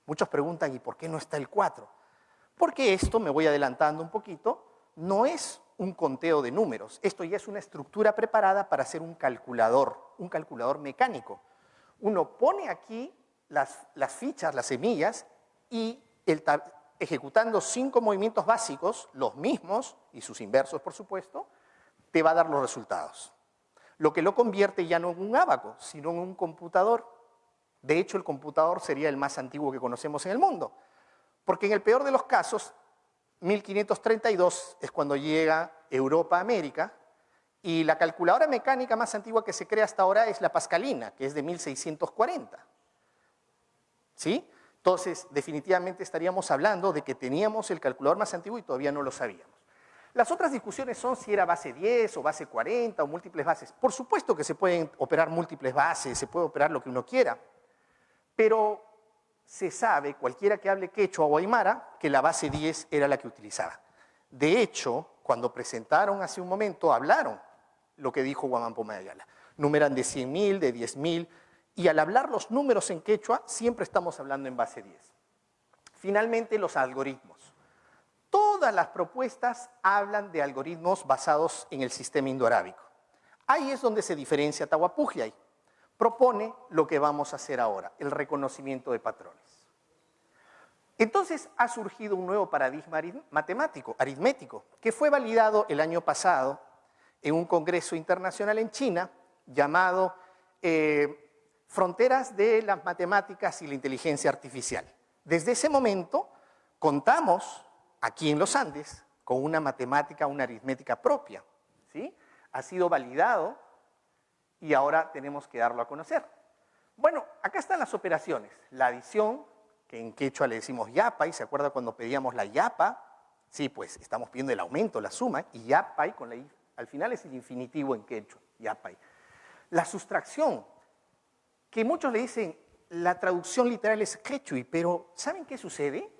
Muchos preguntan, ¿y por qué no está el 4? Porque esto, me voy adelantando un poquito, no es un conteo de números. Esto ya es una estructura preparada para hacer un calculador mecánico. Uno pone aquí las fichas, las semillas, y ejecutando 5 movimientos básicos, los mismos, y sus inversos, por supuesto, te va a dar los resultados. Lo que lo convierte ya no en un ábaco, sino en un computador. De hecho, el computador sería el más antiguo que conocemos en el mundo. Porque en el peor de los casos, 1532 es cuando llega Europa a América, y la calculadora mecánica más antigua que se crea hasta ahora es la pascalina, que es de 1640. ¿Sí? Entonces, definitivamente estaríamos hablando de que teníamos el calculador más antiguo y todavía no lo sabíamos. Las otras discusiones son si era base 10 o base 40 o múltiples bases. Por supuesto que se pueden operar múltiples bases, se puede operar lo que uno quiera, pero se sabe, cualquiera que hable quechua o aymara, que la base 10 era la que utilizaba. De hecho, cuando presentaron hace un momento, hablaron lo que dijo Guamán Pumayala. Numeran de 100.000, de 10.000, y al hablar los números en quechua, siempre estamos hablando en base 10. Finalmente, los algoritmos. Todas las propuestas hablan de algoritmos basados en el sistema indoarábico. Ahí es donde se diferencia Tahuapujllay. Propone lo que vamos a hacer ahora, el reconocimiento de patrones. Entonces ha surgido un nuevo paradigma aritmético, que fue validado el año pasado en un congreso internacional en China llamado Fronteras de las Matemáticas y la Inteligencia Artificial. Desde ese momento contamos aquí en los Andes con una matemática, una aritmética propia, ¿sí? Ha sido validado y ahora tenemos que darlo a conocer. Bueno, acá están las operaciones. La adición, que en quechua le decimos yapay, ¿se acuerda cuando pedíamos la yapa? Sí, pues estamos pidiendo el aumento, la suma, y yapay con la i, al final es el infinitivo en quechua, yapay. La sustracción, que muchos le dicen, la traducción literal es quechui, pero ¿saben qué sucede?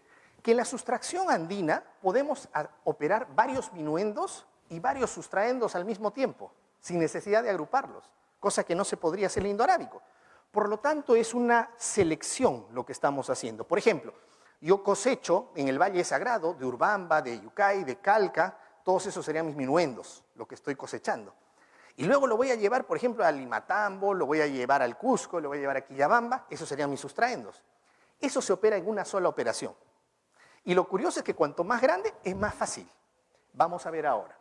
Que en la sustracción andina podemos operar varios minuendos y varios sustraendos al mismo tiempo, sin necesidad de agruparlos, cosa que no se podría hacer en el indoarábico. Por lo tanto, es una selección lo que estamos haciendo. Por ejemplo, yo cosecho en el Valle Sagrado de Urbamba, de Yucay, de Calca, todos esos serían mis minuendos, lo que estoy cosechando. Y luego lo voy a llevar, por ejemplo, al Limatambo, lo voy a llevar al Cusco, lo voy a llevar a Quillabamba, esos serían mis sustraendos. Eso se opera en una sola operación. Y lo curioso es que cuanto más grande, es más fácil. Vamos a ver ahora.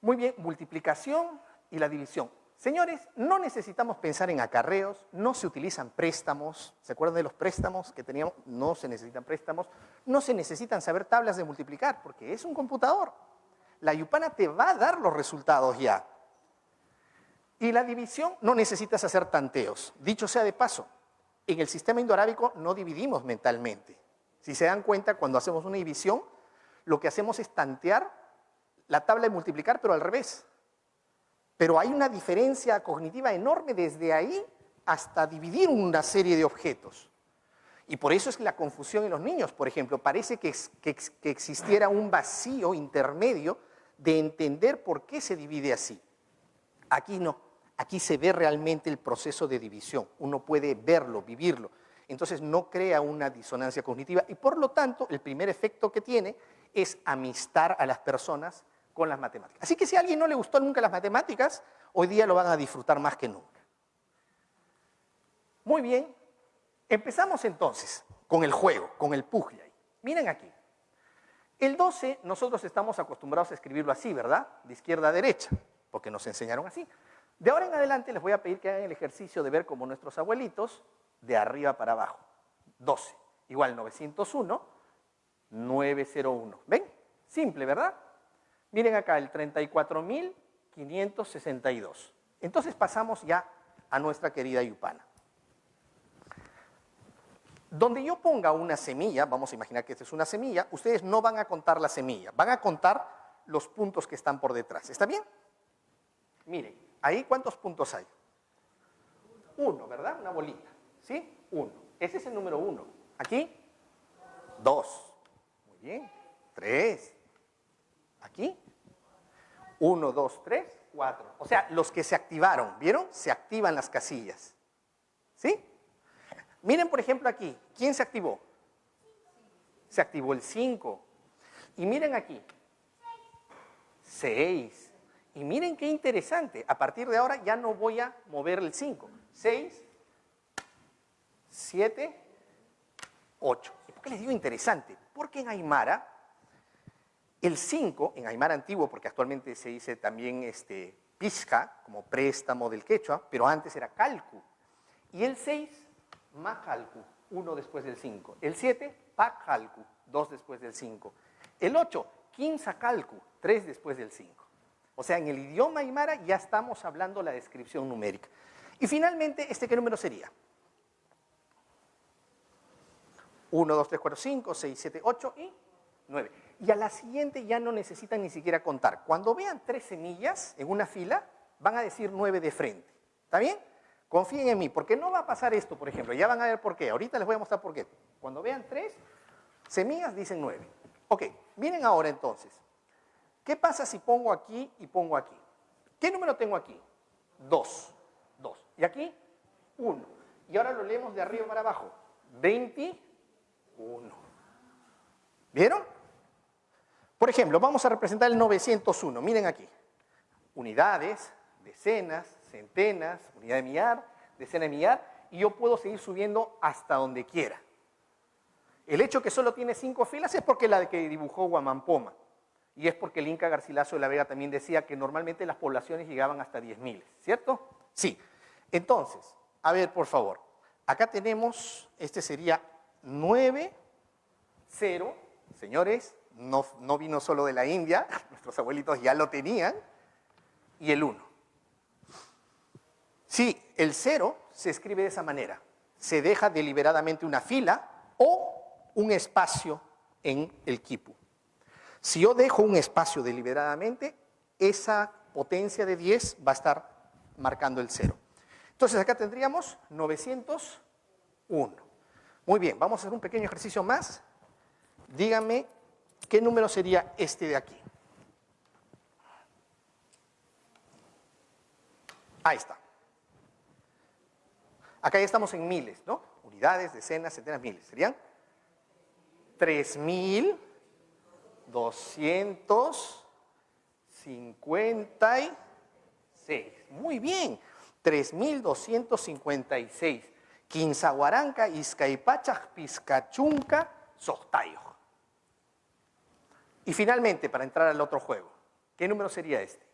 Muy bien, multiplicación y la división. Señores, no necesitamos pensar en acarreos, no se utilizan préstamos. ¿Se acuerdan de los préstamos que teníamos? No se necesitan préstamos. No se necesitan saber tablas de multiplicar, porque es un computador. La yupana te va a dar los resultados ya. Y la división, no necesitas hacer tanteos. Dicho sea de paso, en el sistema indoarábico no dividimos mentalmente. Si se dan cuenta, cuando hacemos una división, lo que hacemos es tantear la tabla de multiplicar, pero al revés. Pero hay una diferencia cognitiva enorme desde ahí hasta dividir una serie de objetos. Y por eso es la confusión en los niños, por ejemplo. Parece que existiera un vacío intermedio de entender por qué se divide así. Aquí no. Aquí se ve realmente el proceso de división. Uno puede verlo, vivirlo. Entonces no crea una disonancia cognitiva y por lo tanto el primer efecto que tiene es amistar a las personas con las matemáticas. Así que si a alguien no le gustó nunca las matemáticas, hoy día lo van a disfrutar más que nunca. Muy bien, empezamos entonces con el juego, con el pujllay. Miren aquí, el 12 nosotros estamos acostumbrados a escribirlo así, ¿verdad? De izquierda a derecha, porque nos enseñaron así. De ahora en adelante les voy a pedir que hagan el ejercicio de ver como nuestros abuelitos, de arriba para abajo. 12, igual 901, 901. ¿Ven? Simple, ¿verdad? Miren acá, el 34.562. Entonces pasamos ya a nuestra querida yupana. Donde yo ponga una semilla, vamos a imaginar que esta es una semilla, ustedes no van a contar la semilla, van a contar los puntos que están por detrás. ¿Está bien? Miren, ahí ¿cuántos puntos hay? 1, ¿verdad? Una bolita, ¿sí? 1. Ese es el número 1. Aquí, 2. Muy bien. 3. Aquí, 1, 2, 3, 4. O sea, los que se activaron, ¿vieron? Se activan las casillas. ¿Sí? Miren, por ejemplo, aquí. ¿Quién se activó? Se activó el 5. Y miren aquí. 6. Y miren qué interesante. A partir de ahora ya no voy a mover el 5. 6, 7, 8. ¿Y por qué les digo interesante? Porque en Aymara, el 5, en Aymara antiguo, porque actualmente se dice también pizca, como préstamo del quechua, pero antes era calcu. Y el 6, macalcu, 1 después del 5. El 7, pacalcu, 2 después del 5. El 8, quinzacalcu, 3 después del 5. O sea, en el idioma aymara ya estamos hablando la descripción numérica. Y finalmente, ¿qué número sería? 1, 2, 3, 4, 5, 6, 7, 8 y 9. Y a la siguiente ya no necesitan ni siquiera contar. Cuando vean 3 semillas en una fila, van a decir 9 de frente. ¿Está bien? Confíen en mí, porque no va a pasar esto, por ejemplo. Ya van a ver por qué. Ahorita les voy a mostrar por qué. Cuando vean 3 semillas, dicen 9. Ok, miren ahora entonces. ¿Qué pasa si pongo aquí y pongo aquí? ¿Qué número tengo aquí? 2. 2. ¿Y aquí? 1. Y ahora lo leemos de arriba para abajo. 21. ¿Vieron? Por ejemplo, vamos a representar el 901. Miren aquí. Unidades, decenas, centenas, unidad de millar, decena de millar, y yo puedo seguir subiendo hasta donde quiera. El hecho que solo tiene 5 filas es porque la que dibujó Guamampoma. Y es porque el Inca Garcilaso de la Vega también decía que normalmente las poblaciones llegaban hasta 10.000, ¿cierto? Sí. Entonces, a ver, por favor. Acá tenemos, sería 9, 0. Señores, no vino solo de la India, nuestros abuelitos ya lo tenían. Y el 1. Sí, el 0 se escribe de esa manera. Se deja deliberadamente una fila o un espacio en el quipu. Si yo dejo un espacio deliberadamente, esa potencia de 10 va a estar marcando el 0. Entonces acá tendríamos 901. Muy bien, vamos a hacer un pequeño ejercicio más. Díganme qué número sería este de aquí. Ahí está. Acá ya estamos en miles, ¿no? Unidades, decenas, centenas, miles. ¿Serían? 3.256. Muy bien. 3.256. Quinzahuaranca, Izcaipachaj, Pizcachunca, Sohtayo. Y finalmente, para entrar al otro juego, ¿qué número sería este?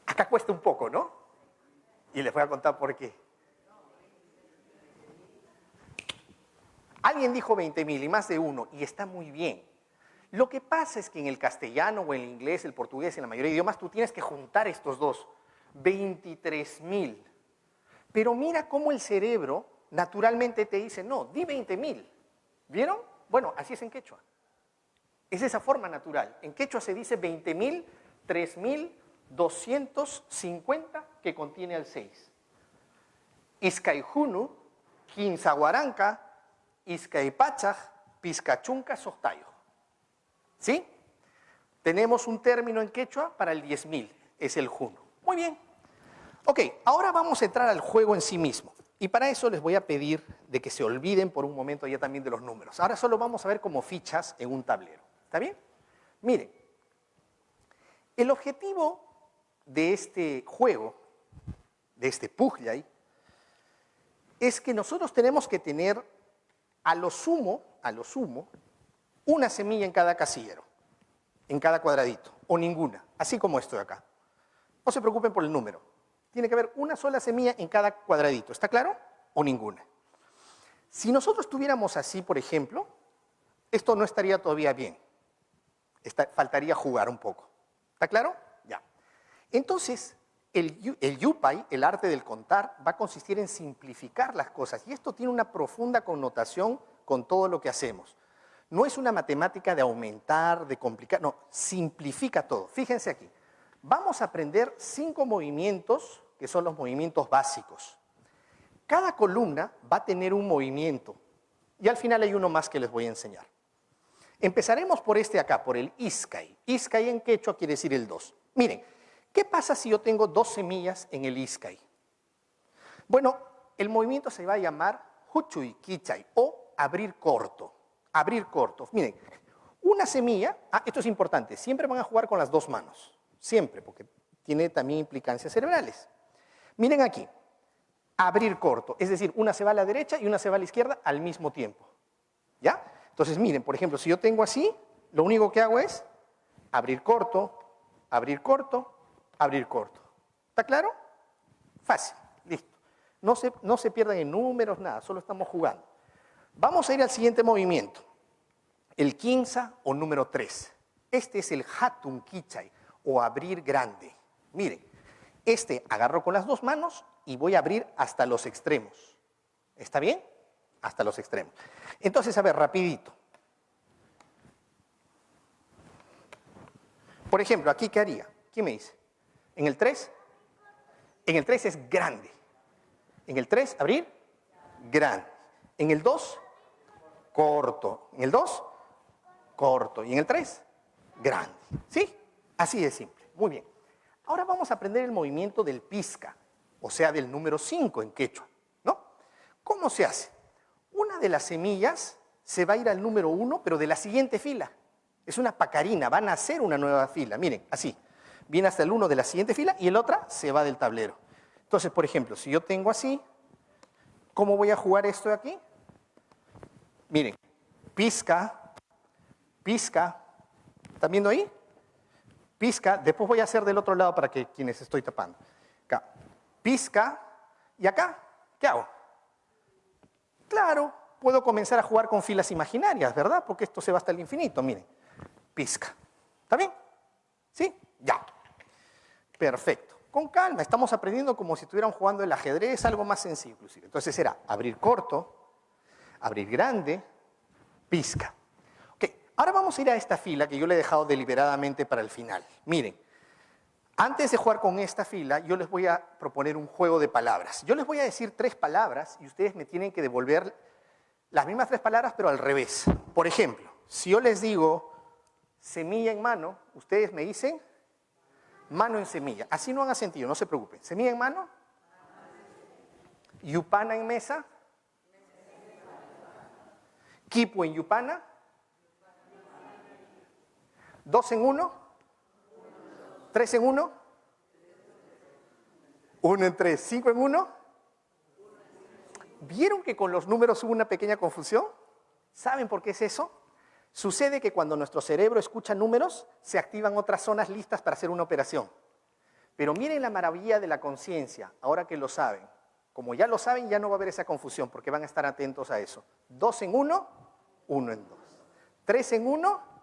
Acá cuesta un poco, ¿no? Y les voy a contar por qué. Alguien dijo 20.000 y más de uno, y está muy bien. Lo que pasa es que en el castellano o en el inglés, el portugués, en la mayoría de idiomas, tú tienes que juntar estos dos. 23.000. Pero mira cómo el cerebro naturalmente te dice, no, di 20.000. ¿Vieron? Bueno, así es en quechua. Es esa forma natural. En quechua se dice 20.000, 3.250 que contiene al 6. Izcaijunu, Quinzahuaranca, Izcaipachaj, Pizcachunca, Sohtayo. ¿Sí? Tenemos un término en quechua para el 10.000, es el junu. Muy bien. Ok, ahora vamos a entrar al juego en sí mismo. Y para eso les voy a pedir de que se olviden por un momento ya también de los números. Ahora solo vamos a ver como fichas en un tablero. ¿Está bien? Miren, el objetivo de este juego, de este puzzle, es que nosotros tenemos que tener a lo sumo, una semilla en cada casillero, en cada cuadradito, o ninguna, así como esto de acá. No se preocupen por el número. Tiene que haber una sola semilla en cada cuadradito, ¿está claro? O ninguna. Si nosotros tuviéramos así, por ejemplo, esto no estaría todavía bien. Faltaría jugar un poco. ¿Está claro? Ya. Entonces, el yupay, el arte del contar, va a consistir en simplificar las cosas. Y esto tiene una profunda connotación con todo lo que hacemos. No es una matemática de aumentar, de complicar, no, simplifica todo. Fíjense aquí. vamos a aprender 5 movimientos que son los movimientos básicos. Cada columna va a tener un movimiento y al final hay uno más que les voy a enseñar. Empezaremos por este acá, por el Iskay. Iskay en quechua quiere decir el 2. Miren, ¿qué pasa si yo tengo 2 semillas en el Iskay? Bueno, el movimiento se va a llamar Huchuy Kichay o abrir corto. Abrir corto. Miren, una semilla, esto es importante, siempre van a jugar con las 2 manos. Siempre, porque tiene también implicancias cerebrales. Miren aquí. Abrir corto, es decir, una se va a la derecha y una se va a la izquierda al mismo tiempo. ¿Ya? Entonces, miren, por ejemplo, si yo tengo así, lo único que hago es abrir corto, abrir corto, abrir corto. ¿Está claro? Fácil, listo. No se pierdan en números, nada, solo estamos jugando. Vamos a ir al siguiente movimiento, el quinza o número 3. Este es el Hatun Kichay o abrir grande. Miren, agarro con las 2 manos y voy a abrir hasta los extremos. ¿Está bien? Hasta los extremos. Entonces, a ver, rapidito. Por ejemplo, ¿aquí qué haría? ¿Quién me dice? ¿En el 3? En el 3 es grande. En el 3, abrir, grande. En el 2, corto. En el 2, corto. Y en el 3, grande. ¿Sí? Así de simple. Muy bien. Ahora vamos a aprender el movimiento del pizca, o sea, del número 5 en quechua, ¿no? ¿Cómo se hace? Una de las semillas se va a ir al número 1, pero de la siguiente fila. Es una pacarina, van a hacer una nueva fila. Miren, así. Viene hasta el 1 de la siguiente fila y el otra se va del tablero. Entonces, por ejemplo, si yo tengo así, ¿cómo voy a jugar esto de aquí? Miren, pizca, pizca. ¿Están viendo ahí? Pizca, después voy a hacer del otro lado para que quienes estoy tapando. Acá, pizca, y acá, ¿qué hago? Claro, puedo comenzar a jugar con filas imaginarias, ¿verdad? Porque esto se va hasta el infinito, miren. Pizca. ¿Está bien? ¿Sí? Ya. Perfecto. Con calma, estamos aprendiendo como si estuvieran jugando el ajedrez, algo más sencillo inclusive. Entonces era abrir corto, abrir grande, pizca. Ahora vamos a ir a esta fila que yo le he dejado deliberadamente para el final. Miren, antes de jugar con esta fila, yo les voy a proponer un juego de palabras. Yo les voy a decir 3 palabras y ustedes me tienen que devolver las mismas 3 palabras, pero al revés. Por ejemplo, si yo les digo semilla en mano, ustedes me dicen mano en semilla. Así no haga sentido, no se preocupen. Semilla en mano, yupana en mesa, quipu en yupana, 2 en 1, 3 en 1, 1 en 3, 5 en 1. ¿Vieron que con los números hubo una pequeña confusión? ¿Saben por qué es eso? Sucede que cuando nuestro cerebro escucha números, se activan otras zonas listas para hacer una operación. Pero miren la maravilla de la conciencia, ahora que lo saben. Como ya lo saben, ya no va a haber esa confusión, porque van a estar atentos a eso. 2 en 1, 1 en 2. 3 en 1,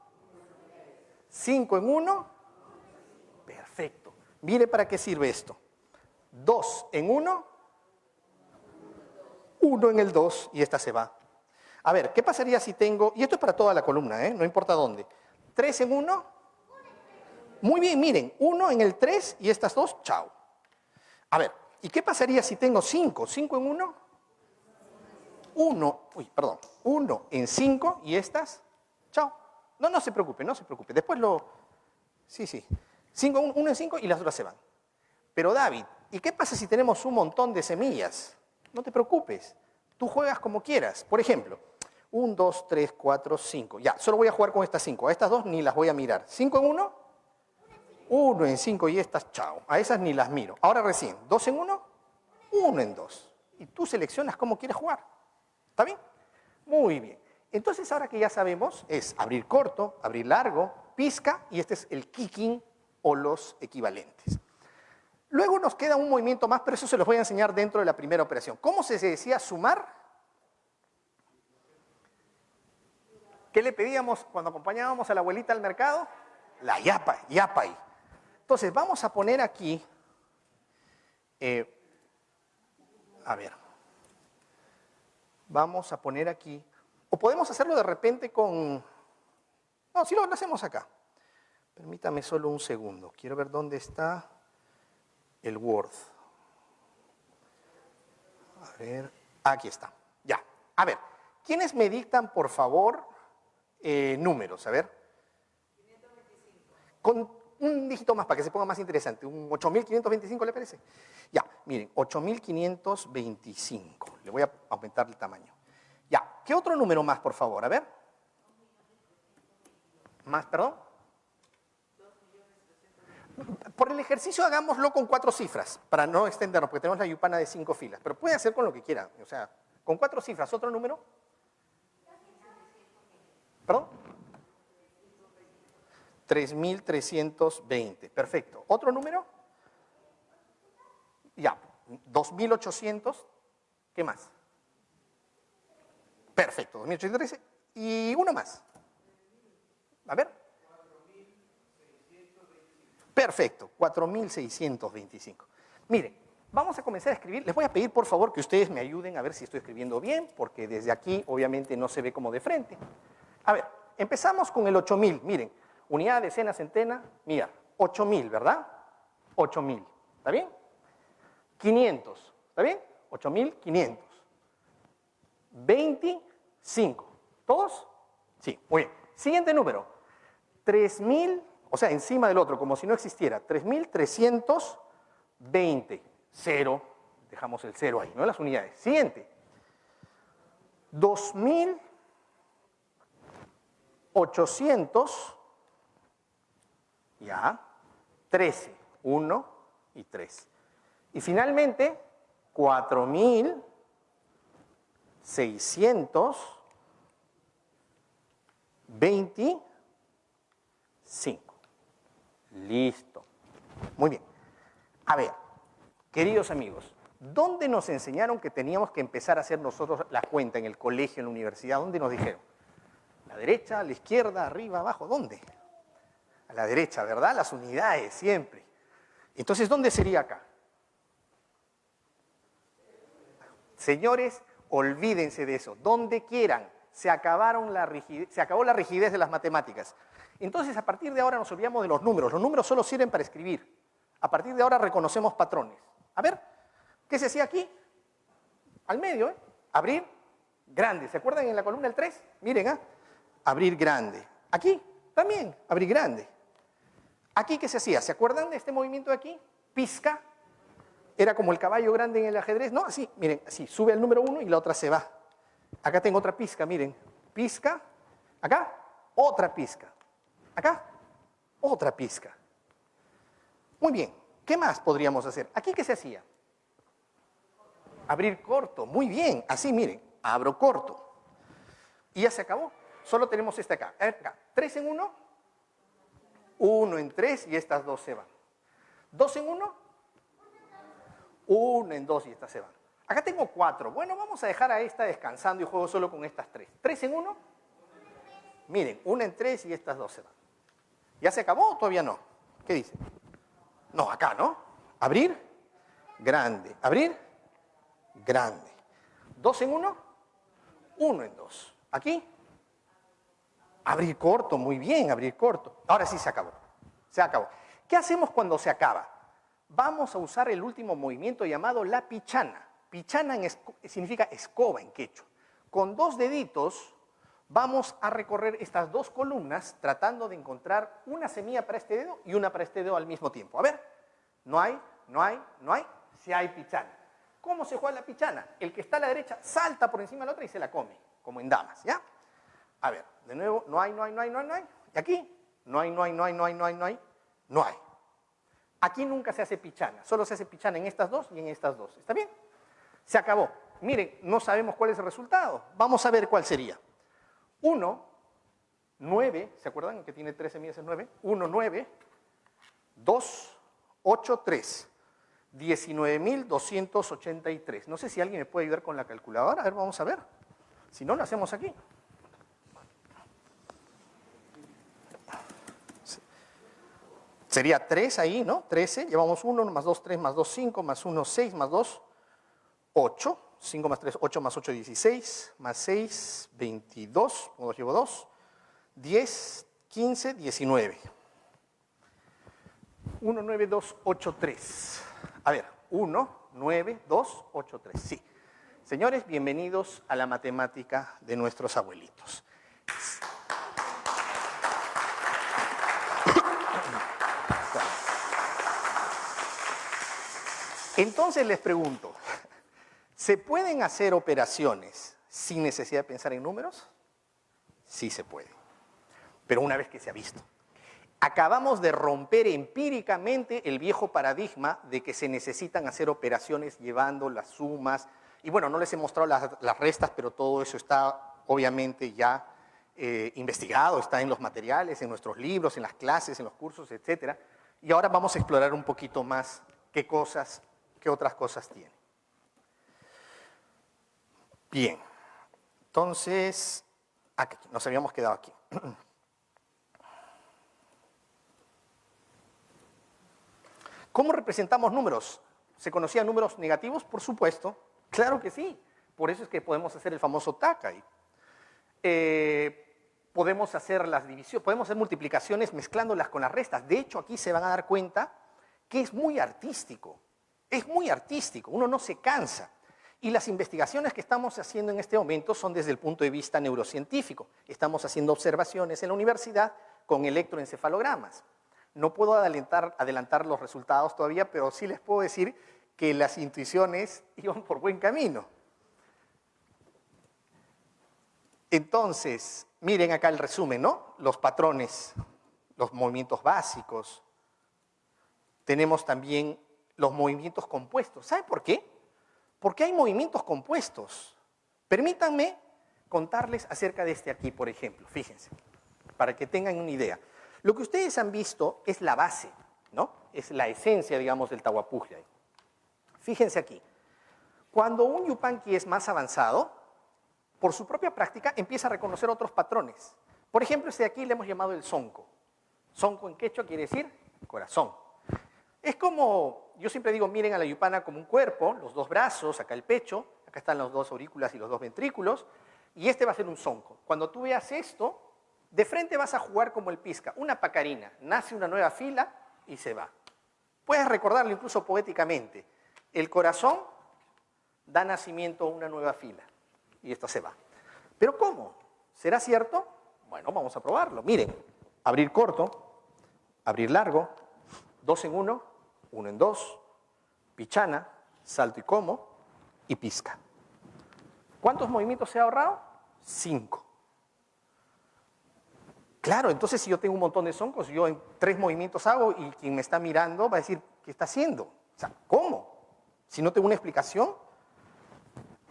5 en 1, perfecto. Mire para qué sirve esto. 2 en 1, 1 en el 2 y esta se va. A ver, ¿qué pasaría si tengo, y esto es para toda la columna, no importa dónde. 3 en 1, muy bien, miren, 1 en el 3 y estas 2, chao. A ver, ¿y qué pasaría si tengo 5? 5 en 1, 1 en 5 y estas, chao. No se preocupe, no se preocupe. Después Sí. 1 en 5 y las otras se van. Pero David, ¿y qué pasa si tenemos un montón de semillas? No te preocupes. Tú juegas como quieras. Por ejemplo, 1, 2, 3, 4, 5. Ya, solo voy a jugar con estas 5. A estas 2 ni las voy a mirar. 5 en 1, 1 en 5 y estas, chao. A esas ni las miro. Ahora recién, 2 en 1, 1 en 2. Y tú seleccionas cómo quieres jugar. ¿Está bien? Muy bien. Entonces, ahora que ya sabemos, es abrir corto, abrir largo, pizca, y este es el kicking o los equivalentes. Luego nos queda un movimiento más, pero eso se los voy a enseñar dentro de la primera operación. ¿Cómo se decía sumar? ¿Qué le pedíamos cuando acompañábamos a la abuelita al mercado? La yapay. Entonces, vamos a poner aquí, vamos a poner aquí, o podemos hacerlo de repente con, no, si lo hacemos acá. Permítame solo un segundo. Quiero ver dónde está el Word. A ver, aquí está. Ya. A ver, ¿quiénes me dictan, por favor, números? A ver. 525. Con un dígito más para que se ponga más interesante. ¿Un 8.525 le parece? Ya, miren, 8.525. Le voy a aumentar el tamaño. Ya, ¿qué otro número más, por favor? A ver. ¿Más, perdón? Por el ejercicio hagámoslo con 4 cifras, para no extendernos, porque tenemos la yupana de 5 filas. Pero puede hacer con lo que quiera, o sea, con 4 cifras. ¿Otro número? ¿Perdón? 3.320, perfecto. ¿Otro número? Ya, 2.800, ¿qué más? Perfecto, 2.813. Y uno más. A ver. Perfecto, 4.625. Miren, vamos a comenzar a escribir. Les voy a pedir, por favor, que ustedes me ayuden a ver si estoy escribiendo bien, porque desde aquí, obviamente, no se ve como de frente. A ver, empezamos con el 8.000. Miren, unidad, decena, centena, mira, 8.000, ¿verdad? 8.000, ¿está bien? 500, ¿está bien? 8.500. 25, ¿todos? Sí, muy bien. Siguiente número, 3.000. O sea, encima del otro, como si no existiera. 3.320. 0. Dejamos el 0 ahí, ¿no? Las unidades. Siguiente. 2.800. Ya. 13. 1 y 3. Y finalmente, 4.625. Listo. Muy bien. A ver, queridos amigos, ¿dónde nos enseñaron que teníamos que empezar a hacer nosotros la cuenta en el colegio, en la universidad? ¿Dónde nos dijeron? ¿La derecha, a la izquierda, arriba, abajo? ¿Dónde? A la derecha, ¿verdad? Las unidades, siempre. Entonces, ¿dónde sería acá? Señores, olvídense de eso. Donde quieran. Se acabó la rigidez de las matemáticas. Entonces, a partir de ahora nos olvidamos de los números. Los números solo sirven para escribir. A partir de ahora reconocemos patrones. A ver, ¿qué se hacía aquí? Al medio, ¿eh? Abrir, grande. ¿Se acuerdan en la columna del 3? Miren, ¿ah? Abrir grande. Aquí, también, abrir grande. Aquí, ¿qué se hacía? ¿Se acuerdan de este movimiento de aquí? Pizca. Era como el caballo grande en el ajedrez. No, así, miren, así. Sube al número 1 y la otra se va. Acá tengo otra pizca, miren. Pizca. Acá, otra pizca. Acá, otra pizca. Muy bien, ¿qué más podríamos hacer? ¿Aquí qué se hacía? Abrir corto, muy bien, así miren, abro corto. Y ya se acabó, solo tenemos esta acá. A ver, acá, 3 en 1, 1 en 3 y estas dos se van. 2 en 1, 1 en 2 y estas se van. Acá tengo 4, bueno, vamos a dejar a esta descansando y juego solo con estas 3. 3 en 1, miren, 1 en 3 y estas dos se van. ¿Ya se acabó o todavía no? ¿Qué dice? No, acá, ¿no? Abrir, grande. Abrir, grande. 2 en 1, 1 en 2. Aquí, abrir corto, muy bien, abrir corto. Ahora sí se acabó. Se acabó. ¿Qué hacemos cuando se acaba? Vamos a usar el último movimiento llamado la pichana. Pichana significa escoba en quechua. Con 2 deditos vamos a recorrer estas 2 columnas tratando de encontrar una semilla para este dedo y una para este dedo al mismo tiempo. A ver, no hay. Si hay pichana. ¿Cómo se juega la pichana? El que está a la derecha salta por encima de la otra y se la come, como en damas, ¿ya? A ver, de nuevo, no hay. Y aquí, no hay. Aquí nunca se hace pichana, solo se hace pichana en estas 2 y en estas 2. ¿Está bien? Se acabó. Miren, no sabemos cuál es el resultado. Vamos a ver cuál sería. 1, 9, ¿se acuerdan que tiene 13 semillas es 9? 1, 9, 2, 8, 3. 19.283. No sé si alguien me puede ayudar con la calculadora. A ver, vamos a ver. Si no, lo hacemos aquí. Sería 3 ahí, ¿no? 13. Llevamos 1 más 2, 3 más 2, 5 más 1, 6 más 2, 8. 5 más 3, 8 más 8, 16. Más 6, 22. Como llevo 2. 10, 15, 19. 19283. A ver, 19283, sí. Señores, bienvenidos a la matemática de nuestros abuelitos. Entonces les pregunto, ¿se pueden hacer operaciones sin necesidad de pensar en números? Sí se puede, pero una vez que se ha visto. Acabamos de romper empíricamente el viejo paradigma de que se necesitan hacer operaciones llevando las sumas. Y bueno, no les he mostrado las restas, pero todo eso está obviamente ya investigado, está en los materiales, en nuestros libros, en las clases, en los cursos, etc. Y ahora vamos a explorar un poquito más qué otras cosas tiene. Bien, entonces, aquí, nos habíamos quedado aquí. ¿Cómo representamos números? ¿Se conocían números negativos? Por supuesto. Claro que sí. Por eso es que podemos hacer el famoso Takai. Podemos hacer las divisiones, podemos hacer multiplicaciones mezclándolas con las restas. De hecho, aquí se van a dar cuenta que es muy artístico. Es muy artístico. Uno no se cansa. Y las investigaciones que estamos haciendo en este momento son desde el punto de vista neurocientífico. Estamos haciendo observaciones en la universidad con electroencefalogramas. No puedo adelantar los resultados todavía, pero sí les puedo decir que las intuiciones iban por buen camino. Entonces, miren acá el resumen, ¿no? Los patrones, los movimientos básicos. Tenemos también los movimientos compuestos. ¿Sabe por qué? Porque hay movimientos compuestos. Permítanme contarles acerca de este aquí, por ejemplo. Fíjense, para que tengan una idea. Lo que ustedes han visto es la base, ¿no? Es la esencia, digamos, del Tawapujli. Fíjense aquí. Cuando un Yupanqui es más avanzado, por su propia práctica empieza a reconocer otros patrones. Por ejemplo, este de aquí le hemos llamado el sonco. Sonco en quechua quiere decir corazón. Es como, yo siempre digo, miren a la yupana como un cuerpo, los dos brazos, acá el pecho, acá están las dos aurículas y los dos ventrículos, y este va a ser un sonco. Cuando tú veas esto, de frente vas a jugar como el pizca, una pacarina, nace una nueva fila y se va. Puedes recordarlo incluso poéticamente. El corazón da nacimiento a una nueva fila y esto se va. ¿Pero cómo? ¿Será cierto? Bueno, vamos a probarlo. Miren, abrir corto, abrir largo, 2 en 1, 1 en 2, pichana, salto y como y pizca. ¿Cuántos movimientos se ha ahorrado? 5. Claro, entonces si yo tengo un montón de soncos, yo en 3 movimientos hago y quien me está mirando va a decir, ¿qué está haciendo? O sea, ¿cómo? Si no tengo una explicación.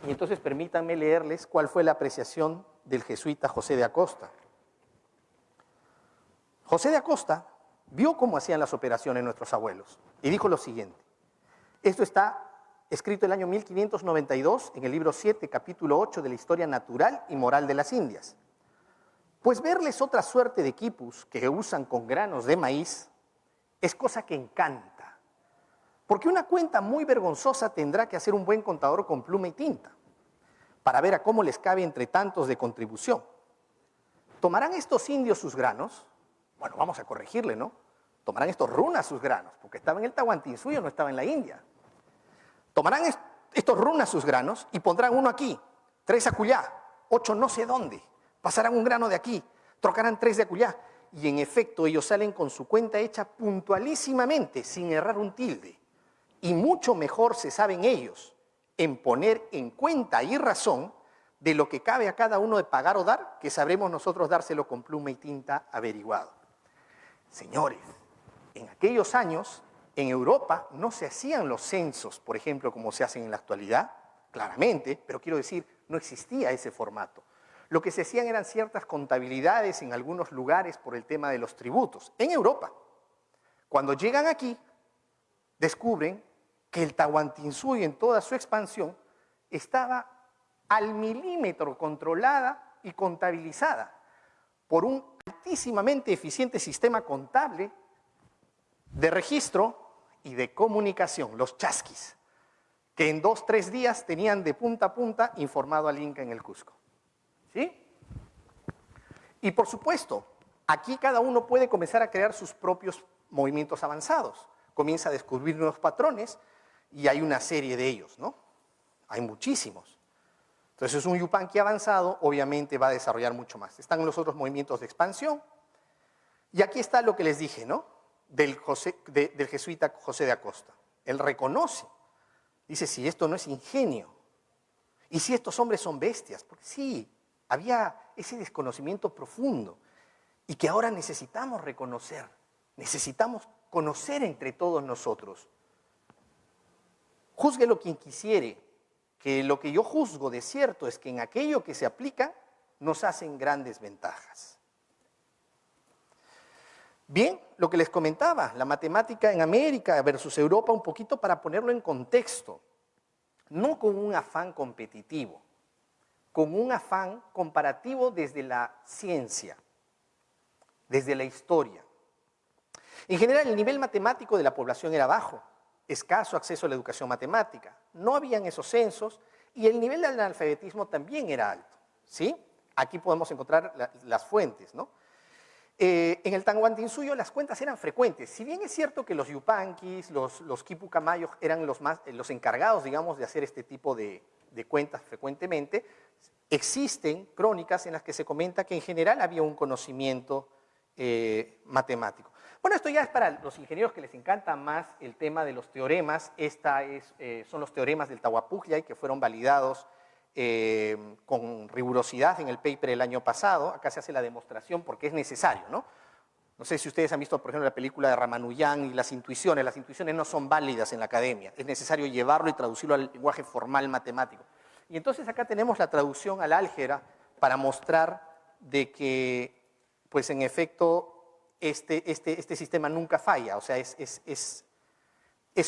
Y entonces permítanme leerles cuál fue la apreciación del jesuita José de Acosta. José de Acosta vio cómo hacían las operaciones nuestros abuelos y dijo lo siguiente. Esto está escrito el año 1592 en el libro 7, capítulo 8 de la Historia Natural y Moral de las Indias. Pues verles otra suerte de quipus que usan con granos de maíz es cosa que encanta. Porque una cuenta muy vergonzosa tendrá que hacer un buen contador con pluma y tinta para ver a cómo les cabe entre tantos de contribución. ¿Tomarán estos indios sus granos? Bueno, vamos a corregirle, ¿no? Tomarán estos runas sus granos, porque estaba en el Tahuantinsuyo, no estaba en la India. Tomarán estos runas sus granos y pondrán 1 aquí, 3 acullá, 8 no sé dónde. Pasarán un grano de aquí, trocarán 3 de acullá. Y en efecto ellos salen con su cuenta hecha puntualísimamente, sin errar un tilde. Y mucho mejor se saben ellos en poner en cuenta y razón de lo que cabe a cada uno de pagar o dar, que sabremos nosotros dárselo con pluma y tinta averiguado. Señores, en aquellos años, en Europa no se hacían los censos, por ejemplo, como se hacen en la actualidad, claramente, pero quiero decir, no existía ese formato. Lo que se hacían eran ciertas contabilidades en algunos lugares por el tema de los tributos, en Europa. Cuando llegan aquí, descubren que el Tahuantinsuyo en toda su expansión estaba al milímetro controlada y contabilizada por un altísimamente eficiente sistema contable de registro y de comunicación, los chasquis, que en 2 o 3 días tenían de punta a punta informado al Inca en el Cusco. ¿Sí? Y por supuesto, aquí cada uno puede comenzar a crear sus propios movimientos avanzados, comienza a descubrir nuevos patrones y hay una serie de ellos, ¿no? Hay muchísimos. Entonces, un Yupanqui avanzado obviamente va a desarrollar mucho más. Están los otros movimientos de expansión. Y aquí está lo que les dije, ¿no? Del jesuita José de Acosta. Él reconoce, dice, si esto no es ingenio, y si estos hombres son bestias, porque sí, había ese desconocimiento profundo, y que ahora necesitamos reconocer, necesitamos conocer entre todos nosotros. Júzguelo quien quisiere, que lo que yo juzgo de cierto es que en aquello que se aplica nos hacen grandes ventajas. Bien, lo que les comentaba, la matemática en América versus Europa, un poquito para ponerlo en contexto, no con un afán competitivo, con un afán comparativo desde la ciencia, desde la historia. En general, el nivel matemático de la población era bajo, escaso acceso a la educación matemática, no habían esos censos y el nivel del analfabetismo también era alto, ¿sí? Aquí podemos encontrar las fuentes, ¿no? En el Tahuantinsuyo las cuentas eran frecuentes. Si bien es cierto que los yupanquis, los quipucamayos eran los encargados, digamos, de hacer este tipo de cuentas frecuentemente, existen crónicas en las que se comenta que en general había un conocimiento matemático. Bueno, esto ya es para los ingenieros que les encanta más el tema de los teoremas. Son los teoremas del Tahuapujllay que fueron validados con rigurosidad en el paper el año pasado. Acá se hace la demostración porque es necesario, ¿no? No sé si ustedes han visto, por ejemplo, la película de Ramanujan y las intuiciones. Las intuiciones no son válidas en la academia. Es necesario llevarlo y traducirlo al lenguaje formal matemático. Y entonces acá tenemos la traducción al álgebra para mostrar de que, pues en efecto, este sistema nunca falla, o sea, es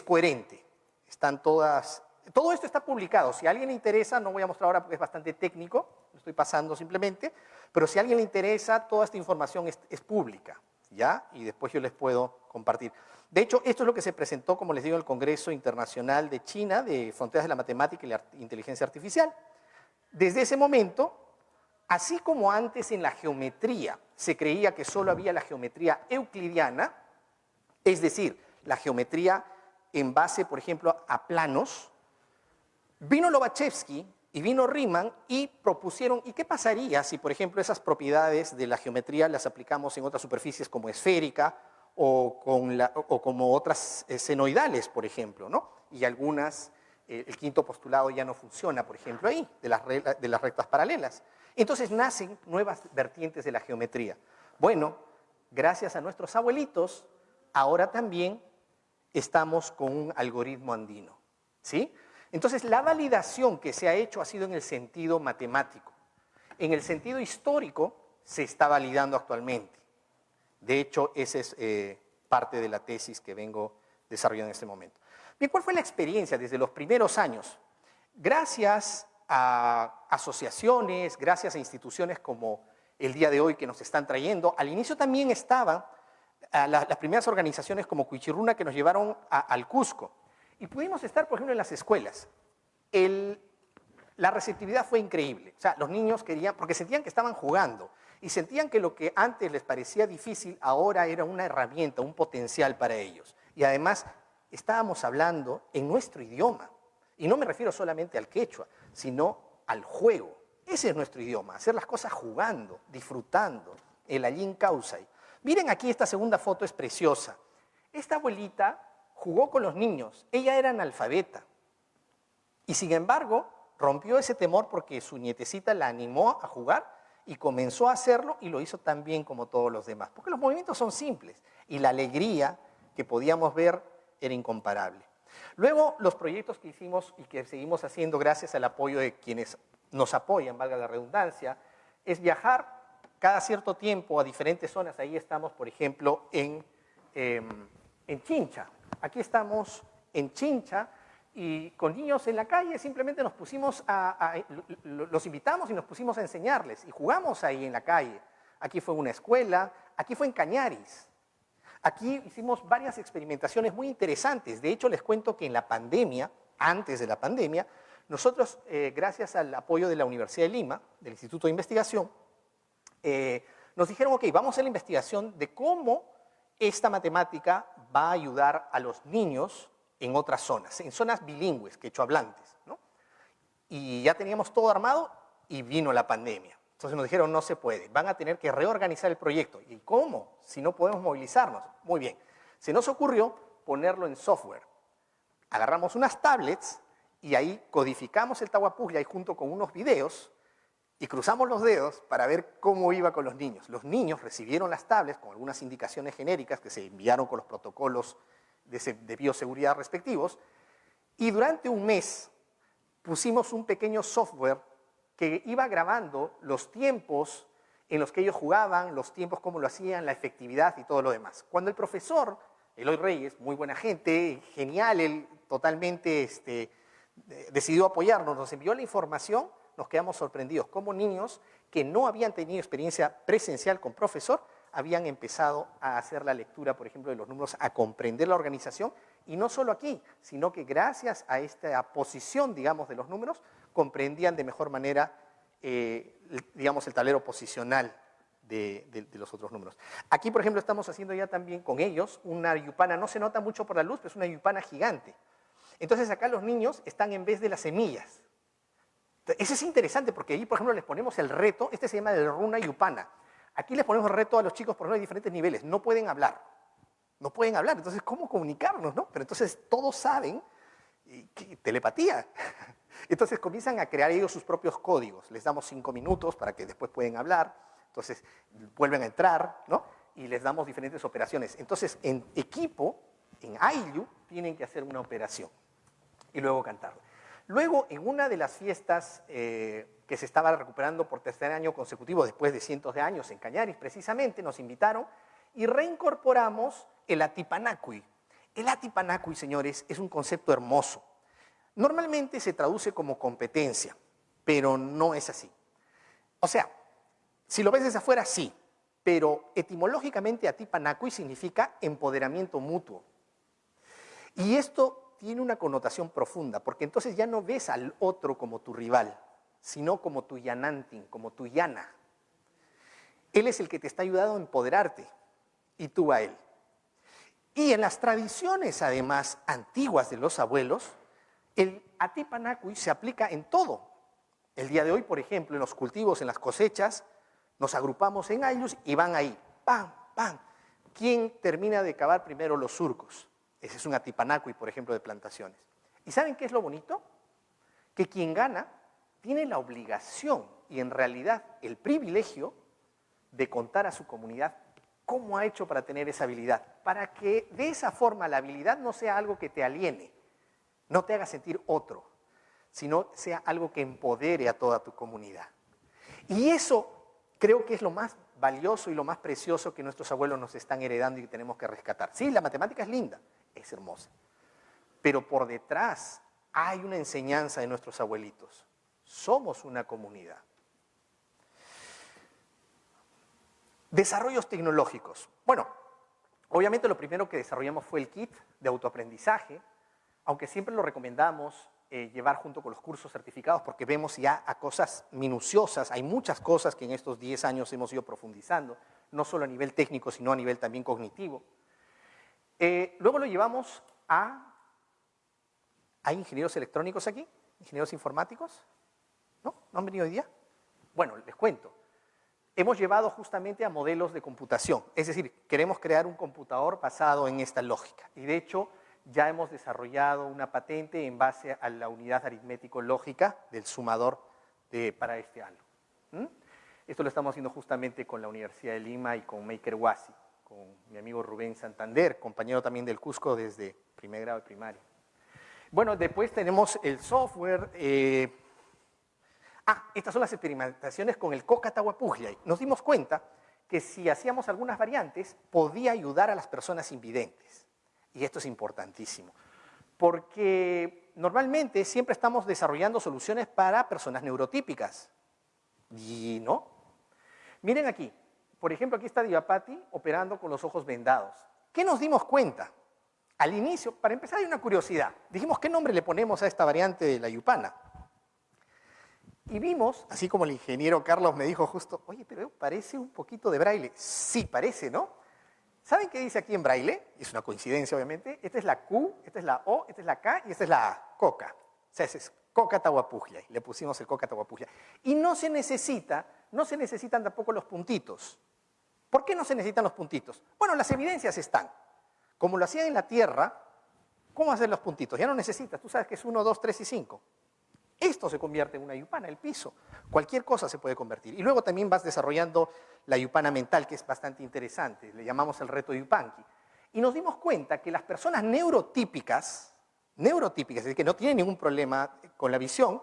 coherente. Están todas... Todo esto está publicado. Si a alguien le interesa, no voy a mostrar ahora porque es bastante técnico, lo estoy pasando simplemente, pero si a alguien le interesa, toda esta información es pública, ¿ya? Y después yo les puedo compartir. De hecho, esto es lo que se presentó, como les digo, en el Congreso Internacional de China de Fronteras de la Matemática y la Inteligencia Artificial. Desde ese momento, así como antes en la geometría se creía que solo había la geometría euclidiana, es decir, la geometría en base, por ejemplo, a planos, vino Lobachevsky y vino Riemann y propusieron, ¿y qué pasaría si, por ejemplo, esas propiedades de la geometría las aplicamos en otras superficies como esférica o como otras senoidales, por ejemplo, ¿no? Y algunas, el quinto postulado ya no funciona, por ejemplo, ahí, de las rectas paralelas. Entonces nacen nuevas vertientes de la geometría. Bueno, gracias a nuestros abuelitos, ahora también estamos con un algoritmo andino, ¿sí? Entonces, la validación que se ha hecho ha sido en el sentido matemático. En el sentido histórico se está validando actualmente. De hecho, esa es parte de la tesis que vengo desarrollando en este momento. Bien, ¿cuál fue la experiencia desde los primeros años? Gracias a asociaciones, gracias a instituciones como el día de hoy que nos están trayendo. Al inicio también estaban las primeras organizaciones como Cuichirruna que nos llevaron al Cusco. Y pudimos estar, por ejemplo, en las escuelas. La receptividad fue increíble. O sea, los niños querían, porque sentían que estaban jugando y sentían que lo que antes les parecía difícil ahora era una herramienta, un potencial para ellos. Y además estábamos hablando en nuestro idioma. Y no me refiero solamente al quechua, sino al juego. Ese es nuestro idioma, hacer las cosas jugando, disfrutando, el allín causai. Miren aquí esta segunda foto, es preciosa. Esta abuelita jugó con los niños, ella era analfabeta. Y sin embargo, rompió ese temor porque su nietecita la animó a jugar y comenzó a hacerlo y lo hizo tan bien como todos los demás. Porque los movimientos son simples y la alegría que podíamos ver era incomparable. Luego, los proyectos que hicimos y que seguimos haciendo gracias al apoyo de quienes nos apoyan, valga la redundancia, es viajar cada cierto tiempo a diferentes zonas. Ahí estamos, por ejemplo, en Chincha. Aquí estamos en Chincha y con niños en la calle simplemente nos pusimos los invitamos y nos pusimos a enseñarles y jugamos ahí en la calle. Aquí fue una escuela, aquí fue en Cañaris. Aquí hicimos varias experimentaciones muy interesantes. De hecho, les cuento que en la pandemia, antes de la pandemia, nosotros, gracias al apoyo de la Universidad de Lima, del Instituto de Investigación, nos dijeron, ok, vamos a hacer la investigación de cómo esta matemática va a ayudar a los niños en otras zonas, en zonas bilingües, quechohablantes, ¿no? Y ya teníamos todo armado y vino la pandemia. Entonces nos dijeron, no se puede, van a tener que reorganizar el proyecto. ¿Y cómo? Si no podemos movilizarnos. Muy bien. Se nos ocurrió ponerlo en software. Agarramos unas tablets y ahí codificamos el Tahuapuglia y junto con unos videos y cruzamos los dedos para ver cómo iba con los niños. Los niños recibieron las tablets con algunas indicaciones genéricas que se enviaron con los protocolos de bioseguridad respectivos y durante un mes pusimos un pequeño software que iba grabando los tiempos en los que ellos jugaban, los tiempos, cómo lo hacían, la efectividad y todo lo demás. Cuando el profesor, Eloy Reyes, muy buena gente, genial, él totalmente decidió apoyarnos, nos envió la información, nos quedamos sorprendidos como niños que no habían tenido experiencia presencial con profesor, habían empezado a hacer la lectura, por ejemplo, de los números, a comprender la organización, y no solo aquí, sino que gracias a esta posición, digamos, de los números, comprendían de mejor manera, digamos, el tablero posicional de los otros números. Aquí, por ejemplo, estamos haciendo ya también con ellos una yupana, no se nota mucho por la luz, pero es una yupana gigante. Entonces acá los niños están en vez de las semillas. Eso es interesante porque ahí, por ejemplo, les ponemos el reto, este se llama el Runa Yupana. Aquí les ponemos el reto a los chicos, por ejemplo, de diferentes niveles, no pueden hablar. No pueden hablar, entonces, ¿cómo comunicarnos, no? Pero entonces todos saben, telepatía. Entonces comienzan a crear ellos sus propios códigos. Les damos 5 minutos para que después pueden hablar, entonces vuelven a entrar, ¿no? Y les damos diferentes operaciones. Entonces, en equipo, en Ayllu, tienen que hacer una operación y luego cantarla. Luego, en una de las fiestas que se estaba recuperando por tercer año consecutivo, después de cientos de años, en Cañaris precisamente, nos invitaron y reincorporamos el Atipanacui. El Atipanacui, señores, es un concepto hermoso. Normalmente se traduce como competencia, pero no es así. O sea, si lo ves desde afuera, sí, pero etimológicamente Atipanacui significa empoderamiento mutuo. Y esto tiene una connotación profunda, porque entonces ya no ves al otro como tu rival, sino como tu yanantin, como tu yana. Él es el que te está ayudando a empoderarte, y tú a él. Y en las tradiciones, además, antiguas de los abuelos, el Atipanacui se aplica en todo. El día de hoy, por ejemplo, en los cultivos, en las cosechas, nos agrupamos en ayllus y van ahí, ¡pam, pam! ¿Quién termina de cavar primero los surcos? Ese es un Atipanacui, por ejemplo, de plantaciones. ¿Y saben qué es lo bonito? Que quien gana tiene la obligación y en realidad el privilegio de contar a su comunidad cómo ha hecho para tener esa habilidad, para que de esa forma la habilidad no sea algo que te aliene, no te haga sentir otro, sino sea algo que empodere a toda tu comunidad. Y eso creo que es lo más valioso y lo más precioso que nuestros abuelos nos están heredando y que tenemos que rescatar. Sí, la matemática es linda, es hermosa, pero por detrás hay una enseñanza de nuestros abuelitos. Somos una comunidad. Desarrollos tecnológicos. Bueno, obviamente lo primero que desarrollamos fue el kit de autoaprendizaje, aunque siempre lo recomendamos llevar junto con los cursos certificados porque vemos ya a cosas minuciosas, hay muchas cosas que en estos 10 años hemos ido profundizando, no solo a nivel técnico, sino a nivel también cognitivo. Luego lo llevamos a... ¿Hay ingenieros electrónicos aquí? ¿Ingenieros informáticos? ¿No? ¿No han venido hoy día? Bueno, les cuento. Hemos llevado justamente a modelos de computación, es decir, queremos crear un computador basado en esta lógica. Y de hecho, ya hemos desarrollado una patente en base a la unidad aritmético-lógica del sumador para este año. Esto lo estamos haciendo justamente con la Universidad de Lima y con Maker Huasi, con mi amigo Rubén Santander, compañero también del Cusco desde primer grado de primaria. Bueno, después tenemos el software. Estas son las experimentaciones con el Coca Tahuapuglia. Nos dimos cuenta que si hacíamos algunas variantes, podía ayudar a las personas invidentes. Y esto es importantísimo, porque normalmente siempre estamos desarrollando soluciones para personas neurotípicas. Y no. Miren aquí, por ejemplo, aquí está Diapati operando con los ojos vendados. ¿Qué nos dimos cuenta? Al inicio, para empezar, hay una curiosidad. Dijimos, ¿qué nombre le ponemos a esta variante de la yupana? Y vimos, así como el ingeniero Carlos me dijo justo, oye, pero parece un poquito de braille. Sí, parece, ¿no? ¿Saben qué dice aquí en braille? Es una coincidencia, obviamente. Esta es la Q, esta es la O, esta es la K y esta es la A, coca. O sea, ese es coca tahuapujllay. Le pusimos el coca tahuapujllay. Y no se necesitan tampoco los puntitos. ¿Por qué no se necesitan los puntitos? Bueno, las evidencias están. Como lo hacían en la Tierra, ¿cómo hacer los puntitos? Ya no necesitas, tú sabes que es 1, 2, 3 y 5. Esto se convierte en una yupana, el piso. Cualquier cosa se puede convertir. Y luego también vas desarrollando la yupana mental, que es bastante interesante. Le llamamos el reto Yupanqui. Y nos dimos cuenta que las personas neurotípicas, es decir, que no tienen ningún problema con la visión,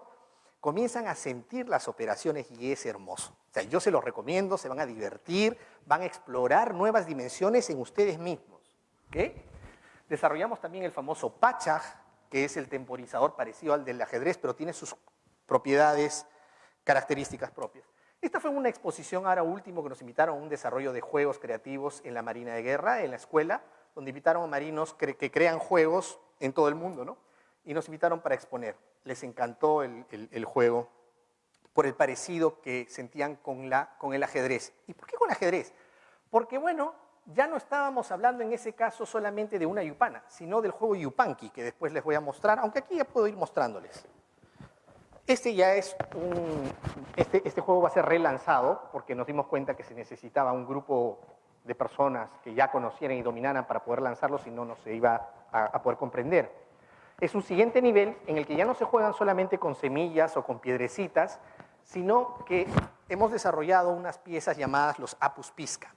comienzan a sentir las operaciones y es hermoso. O sea, yo se los recomiendo, se van a divertir, van a explorar nuevas dimensiones en ustedes mismos. ¿Okay? Desarrollamos también el famoso Pachaj, que es el temporizador parecido al del ajedrez, pero tiene sus propiedades, características propias. Esta fue una exposición ahora último que nos invitaron a un desarrollo de juegos creativos en la Marina de Guerra, en la escuela, donde invitaron a marinos que crean juegos en todo el mundo, ¿no? Y nos invitaron para exponer. Les encantó el juego por el parecido que sentían con el ajedrez. ¿Y por qué con el ajedrez? Porque, bueno, ya no estábamos hablando en ese caso solamente de una yupana, sino del juego Yupanqui, que después les voy a mostrar, aunque aquí ya puedo ir mostrándoles. Este ya es este juego va a ser relanzado porque nos dimos cuenta que se necesitaba un grupo de personas que ya conocieran y dominaran para poder lanzarlo, si no, no se iba a poder comprender. Es un siguiente nivel en el que ya no se juegan solamente con semillas o con piedrecitas, sino que hemos desarrollado unas piezas llamadas los apus pisca,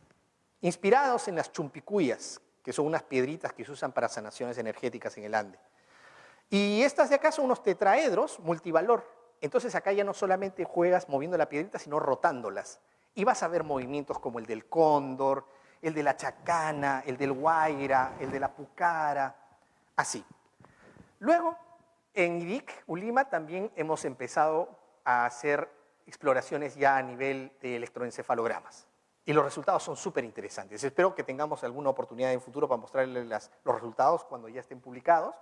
inspirados en las chumpicuyas, que son unas piedritas que se usan para sanaciones energéticas en el Ande. Y estas de acá son unos tetraedros multivalor. Entonces acá ya no solamente juegas moviendo la piedrita, sino rotándolas. Y vas a ver movimientos como el del cóndor, el de la chacana, el del guaira, el de la pucara, así. Luego, en IDIC, Ulima, también hemos empezado a hacer exploraciones ya a nivel de electroencefalogramas. Y los resultados son súper interesantes. Espero que tengamos alguna oportunidad en el futuro para mostrarles los resultados cuando ya estén publicados,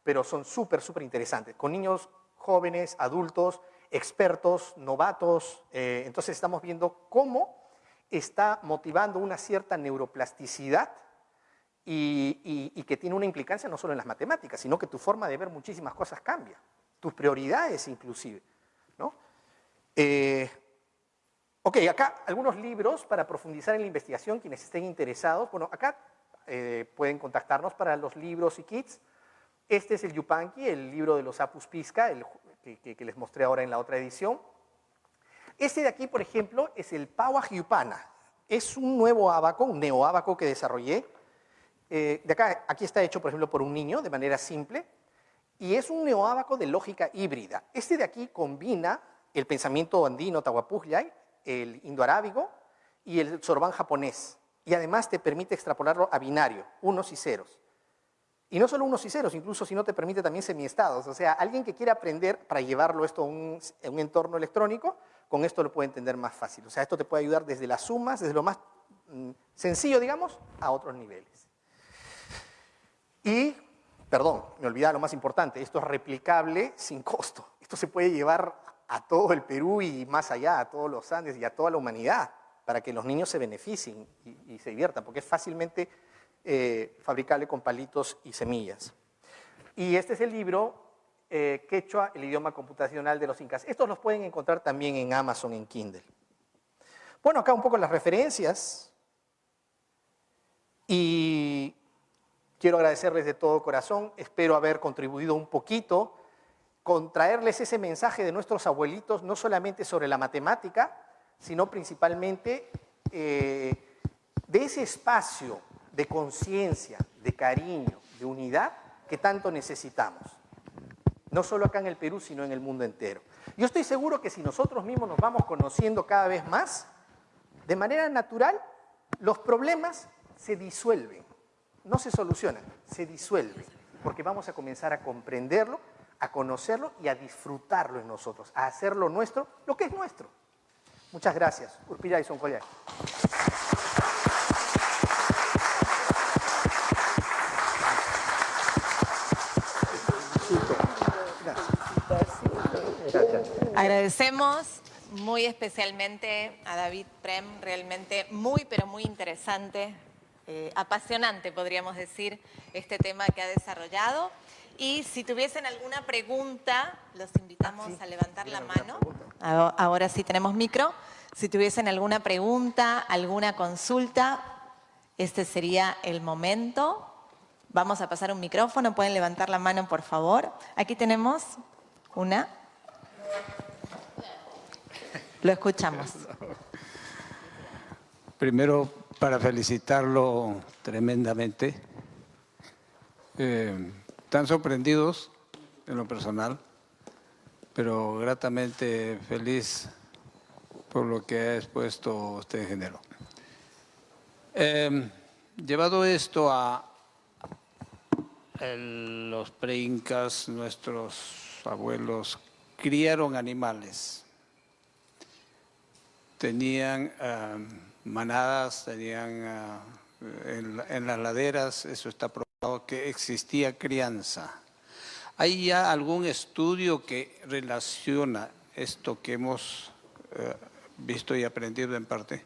pero son súper interesantes. Con niños jóvenes, adultos, expertos, novatos. Entonces estamos viendo cómo está motivando una cierta neuroplasticidad y que tiene una implicancia no solo en las matemáticas, sino que tu forma de ver muchísimas cosas cambia. Tus prioridades inclusive, ¿no? Ok, acá algunos libros para profundizar en la investigación, quienes estén interesados. Bueno, acá pueden contactarnos para los libros y kits. Este es el Yupanqui, el libro de los apus pisca, que les mostré ahora en la otra edición. Este de aquí, por ejemplo, es el Pawaj Yupana. Es un nuevo ábaco, un neoábaco que desarrollé. Aquí está hecho, por ejemplo, por un niño de manera simple. Y es un neoábaco de lógica híbrida. Este de aquí combina el pensamiento andino, tahuapujllay, el indoarábigo y el sorbán japonés. Y además te permite extrapolarlo a binario, unos y ceros. Y no solo unos y ceros, incluso si no te permite también semiestados. O sea, alguien que quiera aprender para llevarlo esto a un entorno electrónico, con esto lo puede entender más fácil. O sea, esto te puede ayudar desde las sumas, desde lo más sencillo, digamos, a otros niveles. Y, perdón, me olvidaba lo más importante, esto es replicable sin costo. Esto se puede llevar a todo el Perú y más allá, a todos los Andes y a toda la humanidad, para que los niños se beneficien y se diviertan, porque es fácilmente fabricable con palitos y semillas. Y este es el libro Quechua, el idioma computacional de los incas. Estos los pueden encontrar también en Amazon, en Kindle. Bueno, acá un poco las referencias. Y quiero agradecerles de todo corazón. Espero haber contribuido un poquito con traerles ese mensaje de nuestros abuelitos, no solamente sobre la matemática, sino principalmente de ese espacio de conciencia, de cariño, de unidad que tanto necesitamos. No solo acá en el Perú, sino en el mundo entero. Yo estoy seguro que si nosotros mismos nos vamos conociendo cada vez más, de manera natural, los problemas se disuelven. No se solucionan, se disuelven. Porque vamos a comenzar a comprenderlo, a conocerlo y a disfrutarlo en nosotros, a hacerlo nuestro, lo que es nuestro. Muchas gracias. Urpilla y Soncoya. Agradecemos muy especialmente a David Prem, realmente muy, pero muy interesante apasionante, podríamos decir, este tema que ha desarrollado. Y si tuviesen alguna pregunta, los invitamos a levantar la mano. Ahora sí tenemos micro. Si tuviesen alguna pregunta, alguna consulta, este sería el momento. Vamos a pasar un micrófono. Pueden levantar la mano, por favor. Aquí tenemos una. Lo escuchamos. Primero, para felicitarlo tremendamente. Están sorprendidos en lo personal, pero gratamente feliz por lo que ha expuesto usted, ingeniero. Llevado esto a los preincas, nuestros abuelos criaron animales. Tenían manadas, tenían en las laderas, eso está probado, que existía crianza. ¿Hay ya algún estudio que relaciona esto que hemos visto y aprendido en parte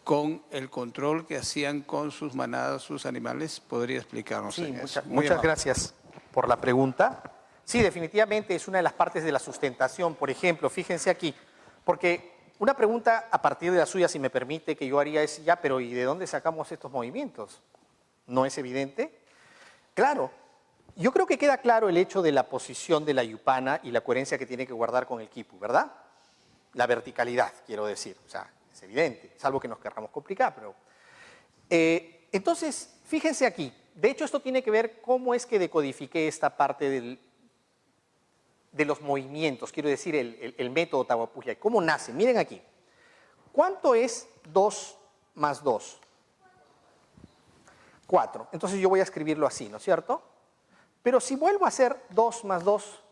con el control que hacían con sus manadas, sus animales? ¿Podría explicarnos? Sí, eso? muchas gracias por la pregunta. Sí, definitivamente es una de las partes de la sustentación. Por ejemplo, fíjense aquí, porque una pregunta a partir de la suya, si me permite, que yo haría es, ya, pero ¿y de dónde sacamos estos movimientos? ¿No es evidente? Claro, yo creo que queda claro el hecho de la posición de la yupana y la coherencia que tiene que guardar con el quipu, ¿verdad? La verticalidad, quiero decir, o sea, es evidente, salvo que nos querramos complicar, pero... entonces, fíjense aquí, de hecho esto tiene que ver cómo es que decodifiqué esta parte de los movimientos, quiero decir, el método Tahuapujay. ¿Cómo nace? Miren aquí. ¿Cuánto es 2 más 2? 4. Entonces yo voy a escribirlo así, ¿no es cierto? Pero si vuelvo a hacer 2 más 2,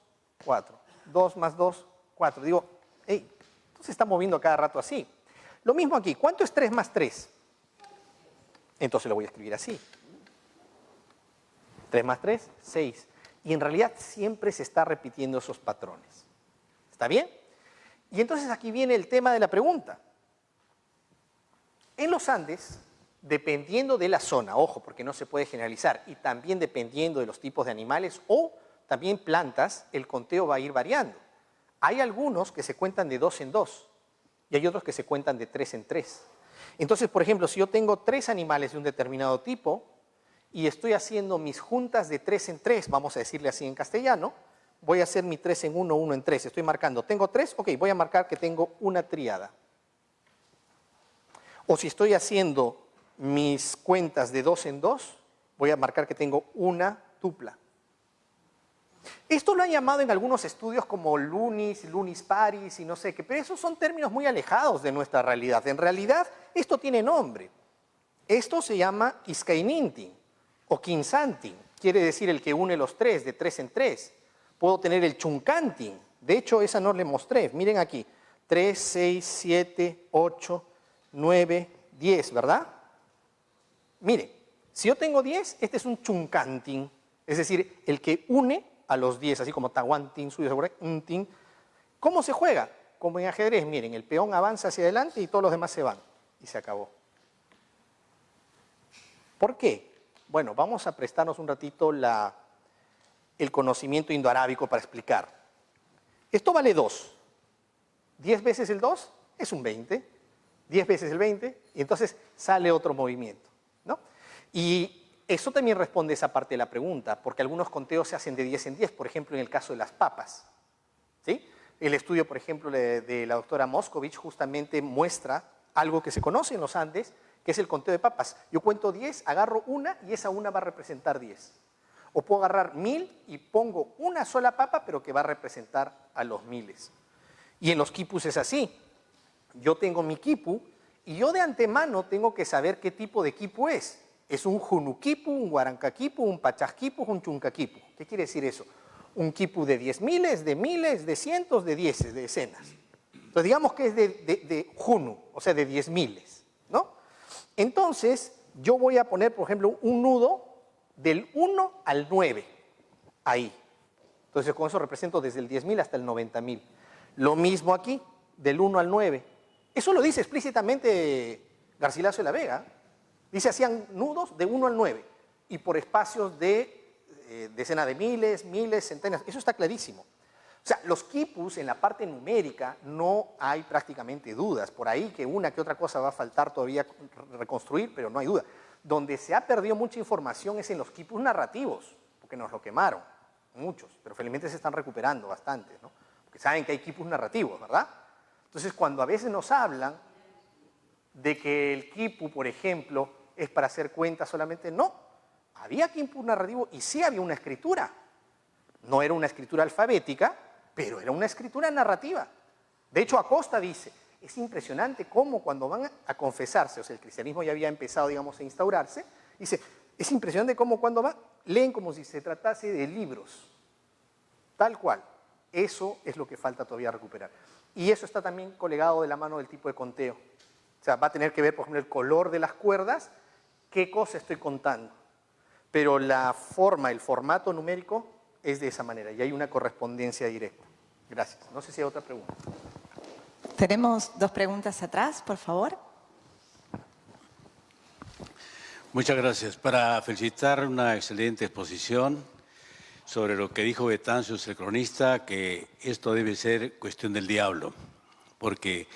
4. 2 más 2, 4. Digo, hey, se está moviendo cada rato así. Lo mismo aquí. ¿Cuánto es 3 más 3? Entonces lo voy a escribir así. 3 más 3, 6. Y en realidad siempre se está repitiendo esos patrones. ¿Está bien? Y entonces aquí viene el tema de la pregunta. En los Andes, dependiendo de la zona, ojo, porque no se puede generalizar, y también dependiendo de los tipos de animales o también plantas, el conteo va a ir variando. Hay algunos que se cuentan de 2 en 2 y hay otros que se cuentan de 3 en 3. Entonces, por ejemplo, si yo tengo 3 animales de un determinado tipo y estoy haciendo mis juntas de 3 en 3, vamos a decirle así en castellano, voy a hacer mi 3 en 1, 1 en 3. Estoy marcando, tengo 3, ok, voy a marcar que tengo una tríada. O si estoy haciendo mis cuentas de 2 en 2, voy a marcar que tengo una tupla. Esto lo han llamado en algunos estudios como lunis, lunis paris y no sé qué, pero esos son términos muy alejados de nuestra realidad. En realidad, esto tiene nombre. Esto se llama Iskainintin o Quinsantin, quiere decir el que une los 3, de 3 en 3. Puedo tener el Chuncantin, de hecho esa no le mostré, miren aquí, 3, 6, 7, 8, 9, 10, ¿verdad? Mire, si yo tengo 10, este es un Chuncantin, es decir, el que une a los 10, así como Tahuantin, Tin. ¿Cómo se juega? Como en ajedrez, miren, el peón avanza hacia adelante y todos los demás se van. Y se acabó. ¿Por qué? Bueno, vamos a prestarnos un ratito el conocimiento indoarábico para explicar. Esto vale 2. 10 veces el 2 es un 20. 10 veces el 20 y entonces sale otro movimiento, ¿no? Y eso también responde esa parte de la pregunta, porque algunos conteos se hacen de 10 en 10, por ejemplo, en el caso de las papas, ¿sí? El estudio, por ejemplo, de la doctora Moscovich justamente muestra algo que se conoce en los Andes, que es el conteo de papas. Yo cuento 10, agarro una y esa una va a representar 10. O puedo agarrar 1000 y pongo una sola papa, pero que va a representar a los miles. Y en los quipus es así. Yo tengo mi quipu y yo de antemano tengo que saber qué tipo de quipu es. Es un junuquipu, un guarancaquipu, un pachasquipu, un chuncaquipu. ¿Qué quiere decir eso? Un quipu de 10 miles, de cientos, de dieces, de decenas. Entonces digamos que es de junu, o sea, de 10 miles, ¿no? Entonces yo voy a poner, por ejemplo, un nudo del 1 al 9, ahí. Entonces con eso represento desde el 10.000 hasta el 90.000. Lo mismo aquí, del 1 al 9. Eso lo dice explícitamente Garcilaso de la Vega. Dice, hacían nudos de 1 al 9 y por espacios de decenas de miles, centenas. Eso está clarísimo. O sea, los quipus en la parte numérica no hay prácticamente dudas. Por ahí que una que otra cosa va a faltar todavía reconstruir, pero no hay duda. Donde se ha perdido mucha información es en los quipus narrativos, porque nos lo quemaron, muchos, pero felizmente se están recuperando bastantes, ¿no? Porque saben que hay quipus narrativos, ¿verdad? Entonces, cuando a veces nos hablan de que el quipu, por ejemplo, es para hacer cuentas solamente, no. Había quipu narrativo y sí había una escritura. No era una escritura alfabética, pero era una escritura narrativa. De hecho, Acosta dice, es impresionante cómo cuando van a confesarse, o sea, el cristianismo ya había empezado, digamos, a instaurarse, dice, es impresionante cómo cuando van, leen como si se tratase de libros, tal cual. Eso es lo que falta todavía recuperar. Y eso está también colegado de la mano del tipo de conteo. O sea, va a tener que ver, por ejemplo, el color de las cuerdas, qué cosa estoy contando. Pero la forma, el formato numérico es de esa manera y hay una correspondencia directa. Gracias. No sé si hay otra pregunta. Tenemos 2 preguntas atrás, por favor. Muchas gracias. Para felicitar una excelente exposición sobre lo que dijo Betanzos, el cronista, que esto debe ser cuestión del diablo, porque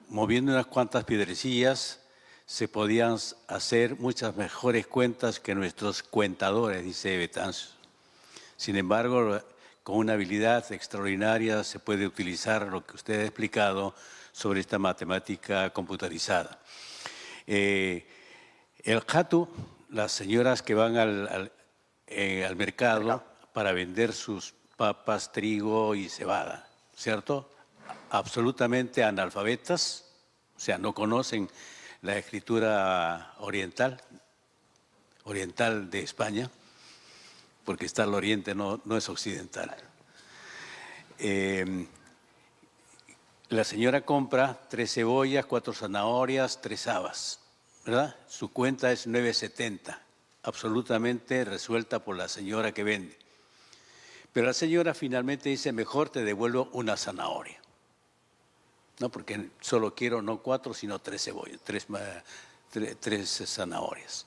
moviendo unas cuantas piedrecillas se podían hacer muchas mejores cuentas que nuestros cuentadores, dice Betanzos. Sin embargo, con una habilidad extraordinaria se puede utilizar lo que usted ha explicado sobre esta matemática computarizada. El jatu, las señoras que van al mercado para vender sus papas, trigo y cebada, ¿cierto? Absolutamente analfabetas, o sea, no conocen la escritura oriental de España, porque está al oriente, no es occidental. La señora compra 3 cebollas, 4 zanahorias, 3 habas, ¿verdad? Su cuenta es 9.70, absolutamente resuelta por la señora que vende. Pero la señora finalmente dice, mejor te devuelvo una zanahoria. No, porque solo quiero no 4, sino 3 cebollas, 3 zanahorias.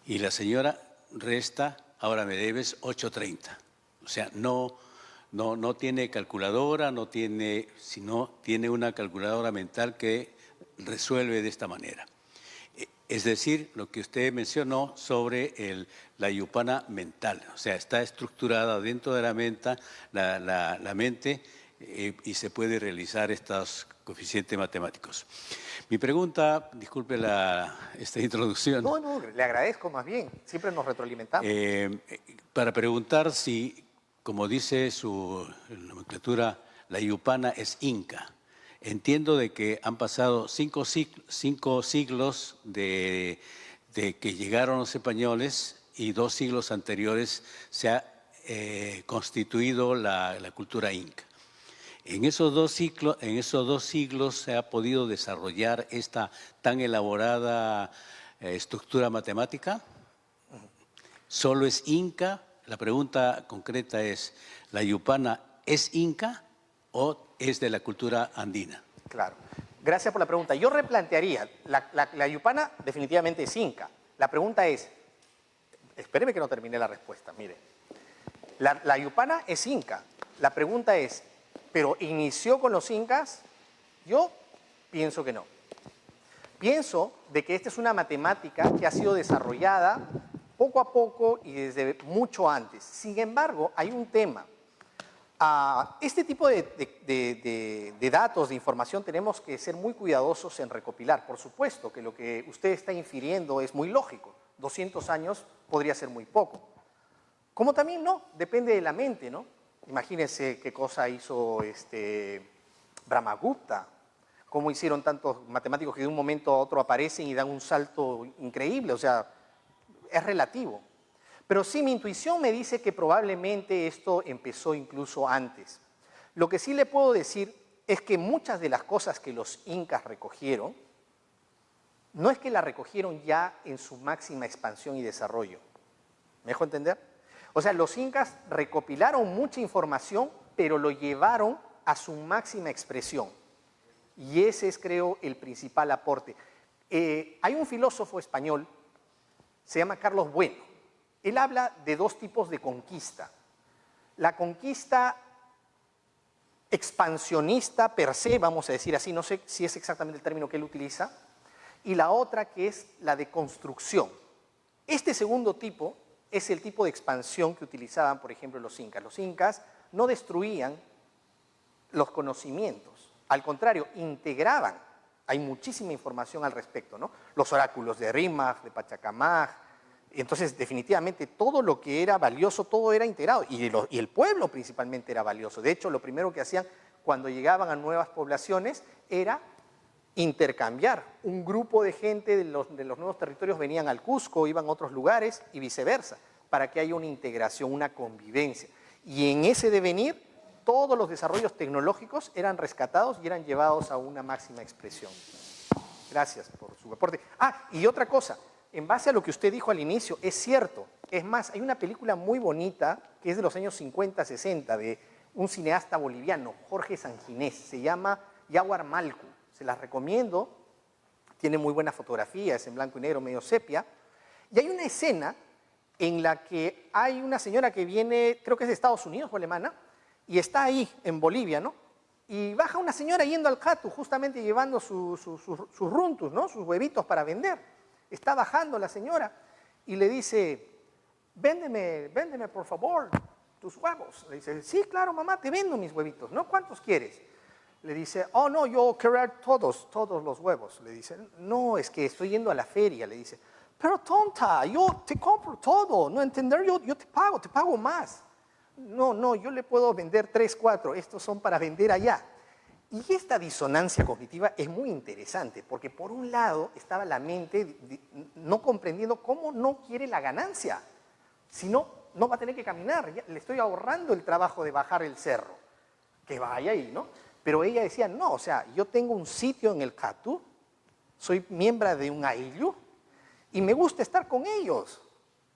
Y la señora resta, ahora me debes 8.30. O sea, no tiene calculadora, sino tiene una calculadora mental que resuelve de esta manera. Es decir, lo que usted mencionó sobre la yupana mental, o sea, está estructurada dentro de la mente y se puede realizar estos coeficientes matemáticos. Mi pregunta, disculpe esta introducción. No, le agradezco más bien, siempre nos retroalimentamos. Para preguntar si, como dice su nomenclatura, la yupana es inca. Entiendo de que han pasado 5 siglos de que llegaron los españoles y 2 siglos anteriores se ha constituido la cultura inca. En esos dos siglos se ha podido desarrollar esta tan elaborada estructura matemática. ¿Solo es inca? La pregunta concreta es, ¿la yupana es inca o es de la cultura andina? Claro. Gracias por la pregunta. Yo replantearía, la yupana definitivamente es inca. La pregunta es, espéreme que no termine la respuesta, mire. La yupana es inca. La pregunta es, ¿pero inició con los incas? Yo pienso que no. Pienso de que esta es una matemática que ha sido desarrollada poco a poco y desde mucho antes. Sin embargo, hay un tema. Este tipo de datos, de información, tenemos que ser muy cuidadosos en recopilar. Por supuesto que lo que usted está infiriendo es muy lógico. 200 años podría ser muy poco. Como también no, depende de la mente, ¿no? Imagínense qué cosa hizo Brahmagupta, cómo hicieron tantos matemáticos que de un momento a otro aparecen y dan un salto increíble, o sea, es relativo. Pero sí, mi intuición me dice que probablemente esto empezó incluso antes. Lo que sí le puedo decir es que muchas de las cosas que los incas recogieron, no es que las recogieron ya en su máxima expansión y desarrollo. ¿Me dejo entender? O sea, los incas recopilaron mucha información, pero lo llevaron a su máxima expresión. Y ese es, creo, el principal aporte. Hay un filósofo español, se llama Carlos Bueno. Él habla de dos tipos de conquista. La conquista expansionista per se, vamos a decir así, no sé si es exactamente el término que él utiliza, y la otra que es la de construcción. Este segundo tipo es el tipo de expansión que utilizaban, por ejemplo, los incas. Los incas no destruían los conocimientos, al contrario, integraban. Hay muchísima información al respecto, ¿no? Los oráculos de Rímac, de Pachacamac. Entonces, definitivamente, todo lo que era valioso, todo era integrado. Y el pueblo principalmente era valioso. De hecho, lo primero que hacían cuando llegaban a nuevas poblaciones era intercambiar. Un grupo de gente de los nuevos territorios venían al Cusco, iban a otros lugares y viceversa, para que haya una integración, una convivencia. Y en ese devenir, todos los desarrollos tecnológicos eran rescatados y eran llevados a una máxima expresión. Gracias por su aporte. Y otra cosa, en base a lo que usted dijo al inicio, es cierto. Es más, hay una película muy bonita que es de los años 50, 60, de un cineasta boliviano, Jorge Sanginés, se llama Yaguar Malcu. Se las recomiendo, tiene muy buena fotografía, es en blanco y negro, medio sepia. Y hay una escena en la que hay una señora que viene, creo que es de Estados Unidos o alemana, y está ahí, en Bolivia, ¿no? Y baja una señora yendo al catu, justamente llevando sus runtus, ¿no? Sus huevitos para vender. Está bajando la señora y le dice, véndeme por favor tus huevos. Le dice, sí, claro, mamá, te vendo mis huevitos, ¿no? ¿Cuántos quieres? Le dice, oh, no, yo quiero todos los huevos. Le dice, no, es que estoy yendo a la feria. Le dice, pero tonta, yo te compro todo, no entender, yo te pago más. No, yo le puedo vender 3, 4, estos son para vender allá. Y esta disonancia cognitiva es muy interesante, porque por un lado estaba la mente no comprendiendo cómo no quiere la ganancia, si no, no va a tener que caminar, ya le estoy ahorrando el trabajo de bajar el cerro, que vaya ahí, ¿no? Pero ella decía, no, o sea, yo tengo un sitio en el Catu, soy miembro de un ayllu, y me gusta estar con ellos.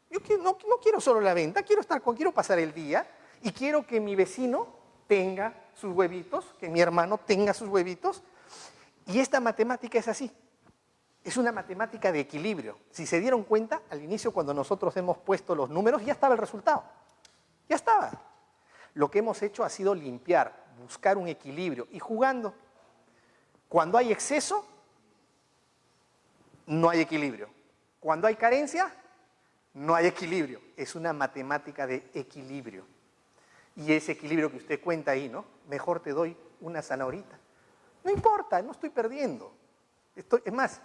Yo no quiero solo la venta, quiero pasar el día y quiero que mi vecino tenga sus huevitos, que mi hermano tenga sus huevitos. Y esta matemática es así. Es una matemática de equilibrio. Si se dieron cuenta, al inicio cuando nosotros hemos puesto los números, ya estaba el resultado. Ya estaba. Lo que hemos hecho ha sido limpiar, buscar un equilibrio y jugando. Cuando hay exceso, no hay equilibrio. Cuando hay carencia, no hay equilibrio. Es una matemática de equilibrio. Y ese equilibrio que usted cuenta ahí, ¿no? Mejor te doy una zanahorita. No importa, no estoy perdiendo. Es más,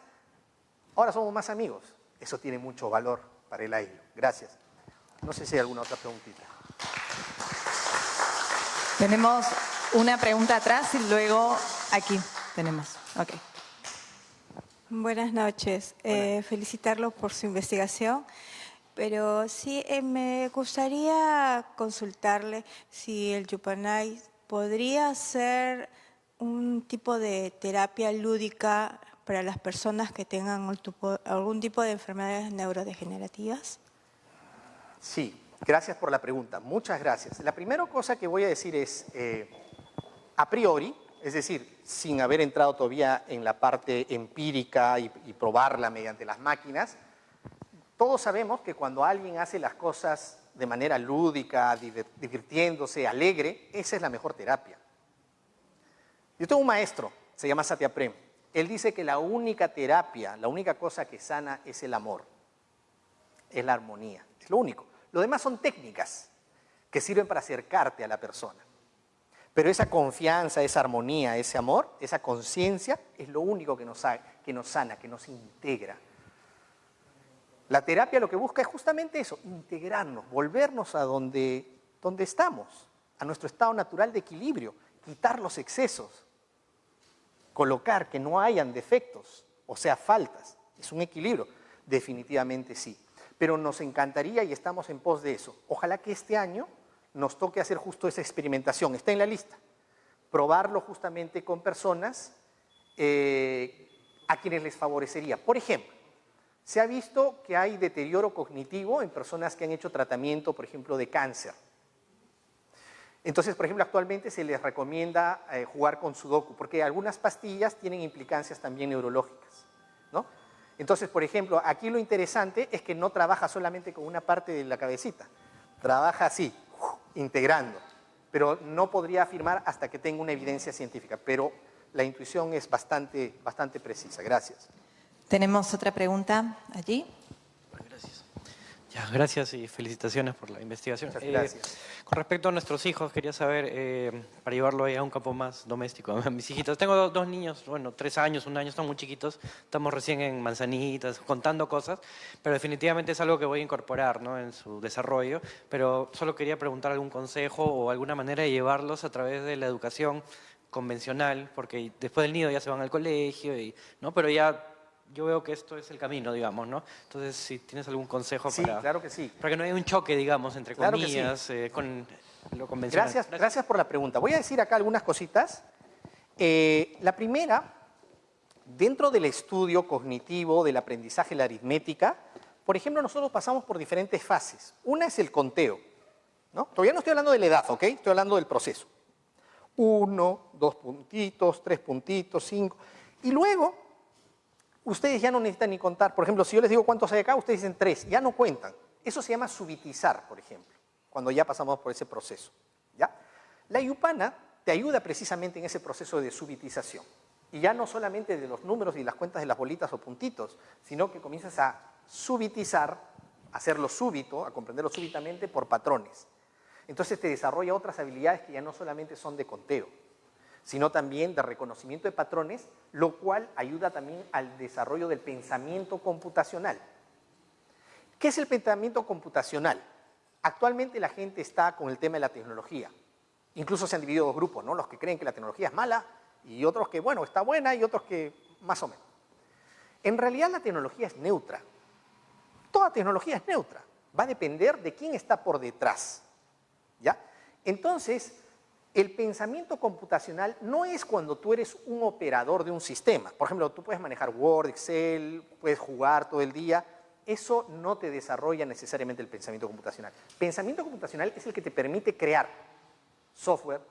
ahora somos más amigos. Eso tiene mucho valor para el ayllu. Gracias. No sé si hay alguna otra preguntita. Tenemos una pregunta atrás y luego aquí tenemos. Ok. Buenas noches. Felicitarlo por su investigación. Pero sí, me gustaría consultarle si el Yupanqui podría ser un tipo de terapia lúdica para las personas que tengan algún tipo de enfermedades neurodegenerativas. Sí, gracias por la pregunta. Muchas gracias. La primera cosa que voy a decir es, a priori, es decir, sin haber entrado todavía en la parte empírica y probarla mediante las máquinas, todos sabemos que cuando alguien hace las cosas de manera lúdica, divirtiéndose, alegre, esa es la mejor terapia. Yo tengo un maestro, se llama Satya Prem. Él dice que la única terapia, la única cosa que sana es el amor, es la armonía, es lo único. Lo demás son técnicas que sirven para acercarte a la persona. Pero esa confianza, esa armonía, ese amor, esa conciencia es lo único que nos sana, que nos integra. La terapia lo que busca es justamente eso, integrarnos, volvernos a donde estamos, a nuestro estado natural de equilibrio, quitar los excesos, colocar que no hayan defectos, o sea, faltas. Es un equilibrio, definitivamente sí. Pero nos encantaría y estamos en pos de eso. Ojalá que este año nos toque hacer justo esa experimentación, está en la lista. Probarlo justamente con personas a quienes les favorecería. Por ejemplo, se ha visto que hay deterioro cognitivo en personas que han hecho tratamiento, por ejemplo, de cáncer. Entonces, por ejemplo, actualmente se les recomienda jugar con sudoku, porque algunas pastillas tienen implicancias también neurológicas. ¿no? Entonces, por ejemplo, aquí lo interesante es que no trabaja solamente con una parte de la cabecita, trabaja así, integrando, pero no podría afirmar hasta que tenga una evidencia científica, pero la intuición es bastante precisa. Gracias. Tenemos otra pregunta allí. Gracias. Ya, gracias y felicitaciones por la investigación. Muchas gracias. Con respecto a nuestros hijos, quería saber, para llevarlo ahí a un campo más doméstico, a mis hijitos. Tengo dos niños, bueno, 3 años, 1 año, están muy chiquitos. Estamos recién en manzanitas, contando cosas, pero definitivamente es algo que voy a incorporar, ¿no?, en su desarrollo. Pero solo quería preguntar algún consejo o alguna manera de llevarlos a través de la educación convencional, porque después del nido ya se van al colegio, ¿no? Pero ya yo veo que esto es el camino, digamos, ¿no? Entonces, si tienes algún consejo Sí, claro que sí. para que no haya un choque, digamos, entre Claro que comillas, con lo convencional. Gracias por la pregunta. Voy a decir acá algunas cositas. La primera, dentro del estudio cognitivo del aprendizaje de la aritmética, por ejemplo, nosotros pasamos por diferentes fases. Una es el conteo, ¿no? Todavía no estoy hablando de la edad, ¿ok? Estoy hablando del proceso. 1, 2 puntitos, 3 puntitos, 5. Y luego, ustedes ya no necesitan ni contar. Por ejemplo, si yo les digo cuántos hay acá, ustedes dicen 3, ya no cuentan. Eso se llama subitizar, por ejemplo, cuando ya pasamos por ese proceso, ¿ya? La Yupana te ayuda precisamente en ese proceso de subitización. Y ya no solamente de los números y las cuentas de las bolitas o puntitos, sino que comienzas a subitizar, a hacerlo súbito, a comprenderlo súbitamente por patrones. Entonces te desarrolla otras habilidades que ya no solamente son de conteo, sino también de reconocimiento de patrones, lo cual ayuda también al desarrollo del pensamiento computacional. ¿Qué es el pensamiento computacional? Actualmente la gente está con el tema de la tecnología. Incluso se han dividido 2 grupos, ¿no? Los que creen que la tecnología es mala y otros que, bueno, está buena y otros que más o menos. En realidad la tecnología es neutra. Toda tecnología es neutra. Va a depender de quién está por detrás, ¿ya? Entonces, el pensamiento computacional no es cuando tú eres un operador de un sistema. Por ejemplo, tú puedes manejar Word, Excel, puedes jugar todo el día. Eso no te desarrolla necesariamente el pensamiento computacional. Pensamiento computacional es el que te permite crear software,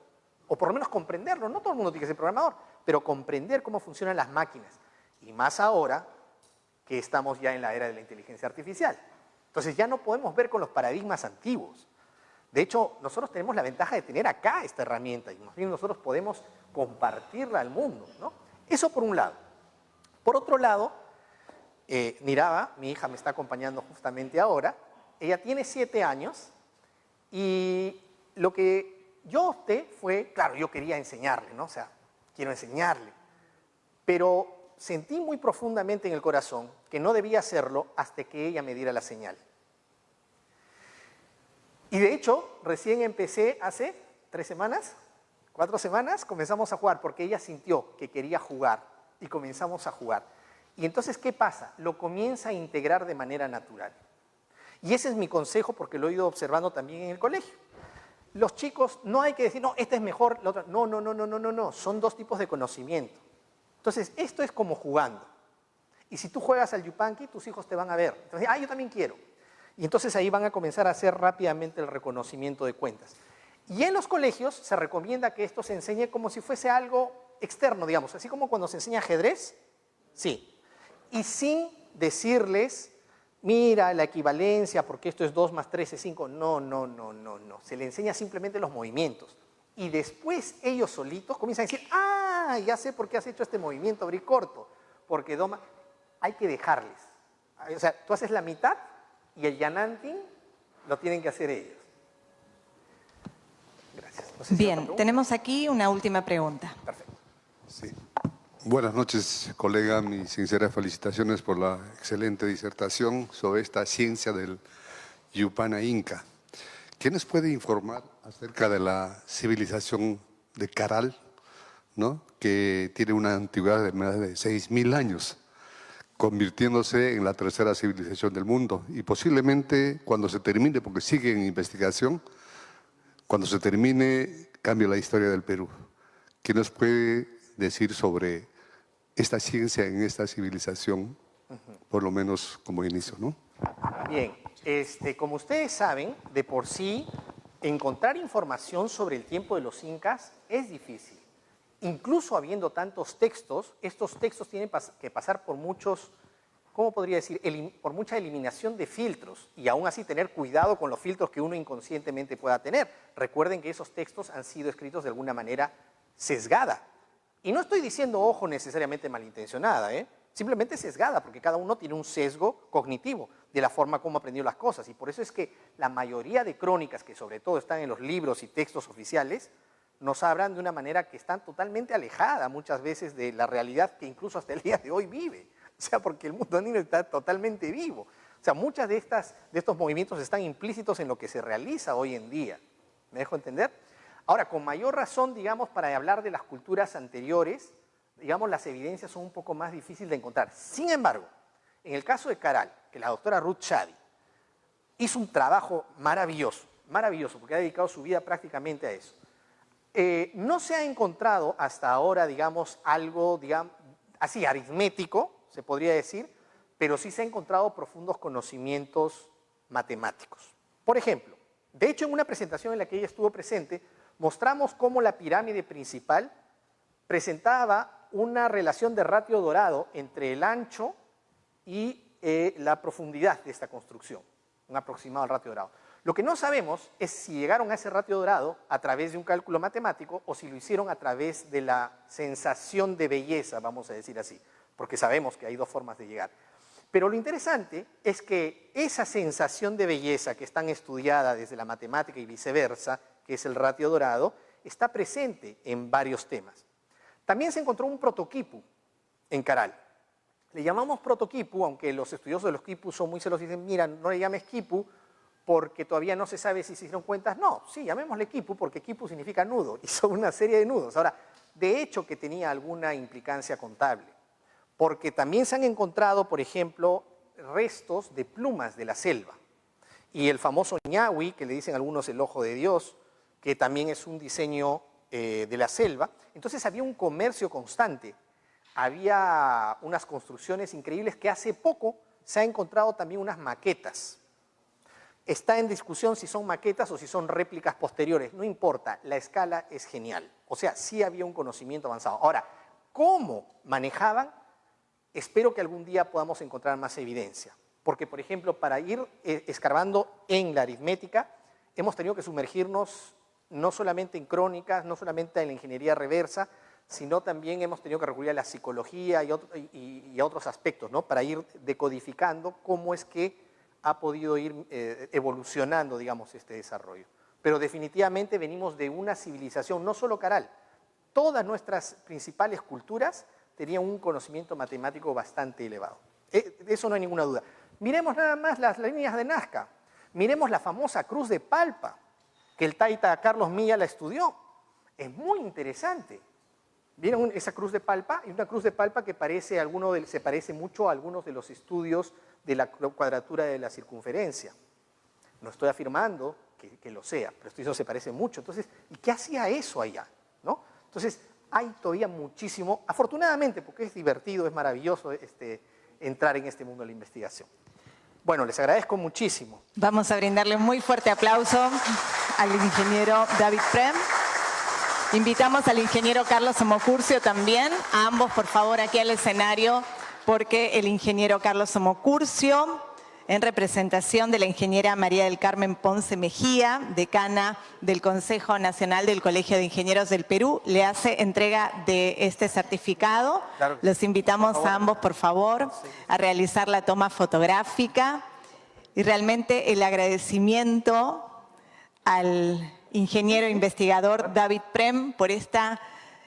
o por lo menos comprenderlo. No todo el mundo tiene que ser programador, pero comprender cómo funcionan las máquinas. Y más ahora que estamos ya en la era de la inteligencia artificial. Entonces ya no podemos ver con los paradigmas antiguos. De hecho, nosotros tenemos la ventaja de tener acá esta herramienta y más bien nosotros podemos compartirla al mundo, ¿no? Eso por un lado. Por otro lado, Niraba, mi hija, me está acompañando justamente ahora. Ella tiene 7 años y lo que yo opté fue, claro, yo quería enseñarle, ¿no? O sea, quiero enseñarle. Pero sentí muy profundamente en el corazón que no debía hacerlo hasta que ella me diera la señal. Y de hecho, recién empecé hace 3 semanas, 4 semanas, comenzamos a jugar porque ella sintió que quería jugar y comenzamos a jugar. Y entonces, ¿qué pasa? Lo comienza a integrar de manera natural. Y ese es mi consejo porque lo he ido observando también en el colegio. Los chicos, no hay que decir, no, esta es mejor, la otra. No. Son 2 tipos de conocimiento. Entonces, esto es como jugando. Y si tú juegas al Yupanqui, tus hijos te van a ver. Entonces, yo también quiero. Y entonces ahí van a comenzar a hacer rápidamente el reconocimiento de cuentas. Y en los colegios se recomienda que esto se enseñe como si fuese algo externo, digamos, así como cuando se enseña ajedrez, sí. Y sin decirles, mira la equivalencia, porque esto es 2 más 3 es 5. No. Se le enseña simplemente los movimientos. Y después ellos solitos comienzan a decir, ya sé por qué has hecho este movimiento, abrir corto, porque doma. Hay que dejarles. O sea, tú haces la mitad y el yanantin lo tienen que hacer ellos. Gracias. No sé si Bien, tenemos aquí una última pregunta. Perfecto. Sí. Buenas noches, colega. Mis sinceras felicitaciones por la excelente disertación sobre esta ciencia del Yupana Inca. ¿Quién nos puede informar acerca de la civilización de Caral, ¿no?, que tiene una antigüedad de más de 6.000 años, convirtiéndose en la 3.ª civilización del mundo? Y posiblemente cuando se termine, porque sigue en investigación, cuando se termine, cambie la historia del Perú. ¿Qué nos puede decir sobre esta ciencia en esta civilización, por lo menos como inicio, ¿no? Bien, como ustedes saben, de por sí, encontrar información sobre el tiempo de los incas es difícil. incluso habiendo tantos textos, estos textos tienen que pasar por muchos, ¿cómo podría decir? Por mucha eliminación de filtros y aún así tener cuidado con los filtros que uno inconscientemente pueda tener. Recuerden que esos textos han sido escritos de alguna manera sesgada. Y no estoy diciendo, ojo, necesariamente malintencionada, simplemente sesgada, porque cada uno tiene un sesgo cognitivo de la forma como aprendió las cosas. Y por eso es que la mayoría de crónicas, que sobre todo están en los libros y textos oficiales, nos hablan de una manera que está totalmente alejada muchas veces de la realidad que incluso hasta el día de hoy vive. O sea, porque el mundo andino está totalmente vivo. O sea, muchas de estos movimientos están implícitos en lo que se realiza hoy en día. ¿Me dejo entender? Ahora, con mayor razón, digamos, para hablar de las culturas anteriores, digamos, las evidencias son un poco más difíciles de encontrar. Sin embargo, en el caso de Caral, que la doctora Ruth Shady hizo un trabajo maravilloso, maravilloso, porque ha dedicado su vida prácticamente a eso. No se ha encontrado hasta ahora, digamos, algo, digamos, así aritmético, se podría decir, pero sí se han encontrado profundos conocimientos matemáticos. Por ejemplo, de hecho, en una presentación en la que ella estuvo presente, mostramos cómo la pirámide principal presentaba una relación de ratio dorado entre el ancho y la profundidad de esta construcción, un aproximado al ratio dorado. Lo que no sabemos es si llegaron a ese ratio dorado a través de un cálculo matemático o si lo hicieron a través de la sensación de belleza, vamos a decir así, porque sabemos que hay dos formas de llegar. Pero lo interesante es que esa sensación de belleza que es tan estudiada desde la matemática y viceversa, que es el ratio dorado, está presente en varios temas. También se encontró un protoquipu en Caral. Le llamamos protoquipu, aunque los estudiosos de los quipus son muy celosos y dicen, mira, no le llames quipu porque todavía no se sabe si se hicieron cuentas. No, sí, llamémosle quipu porque quipu significa nudo y son una serie de nudos. Ahora, de hecho que tenía alguna implicancia contable, porque también se han encontrado, por ejemplo, restos de plumas de la selva. Y el famoso ñahui, que le dicen algunos el ojo de Dios, que también es un diseño de la selva. Entonces había un comercio constante, había unas construcciones increíbles que hace poco se han encontrado también unas maquetas. Está en discusión si son maquetas o si son réplicas posteriores, no importa, la escala es genial. O sea, sí había un conocimiento avanzado. Ahora, ¿cómo manejaban? Espero que algún día podamos encontrar más evidencia. Porque, por ejemplo, para ir escarbando en la aritmética, hemos tenido que sumergirnos no solamente en crónicas, no solamente en la ingeniería reversa, sino también hemos tenido que recurrir a la psicología y a otros aspectos, ¿no? Para ir decodificando cómo es que ha podido ir evolucionando, digamos, este desarrollo. Pero definitivamente venimos de una civilización, no solo Caral, todas nuestras principales culturas tenían un conocimiento matemático bastante elevado. De eso no hay ninguna duda. Miremos nada más las líneas de Nazca. Miremos la famosa cruz de Palpa, que el taita Carlos Milla la estudió. Es muy interesante. ¿Vieron esa cruz de Palpa? Y una cruz de Palpa que se parece mucho a algunos de los estudios de la cuadratura de la circunferencia. No estoy afirmando que lo sea, pero esto se parece mucho. Entonces, ¿y qué hacía eso allá? ¿No? Entonces, hay todavía muchísimo, afortunadamente, porque es divertido, es maravilloso entrar en este mundo de la investigación. Bueno, les agradezco muchísimo. Vamos a brindarle un muy fuerte aplauso al ingeniero David Prem. Invitamos al ingeniero Carlos Somocurcio también, a ambos por favor aquí al escenario, porque el ingeniero Carlos Somocurcio, en representación de la ingeniera María del Carmen Ponce Mejía, decana del Consejo Nacional del Colegio de Ingenieros del Perú, le hace entrega de este certificado. Claro. Los invitamos a ambos, por favor, a realizar la toma fotográfica. Y realmente el agradecimiento al ingeniero investigador David Prem por esta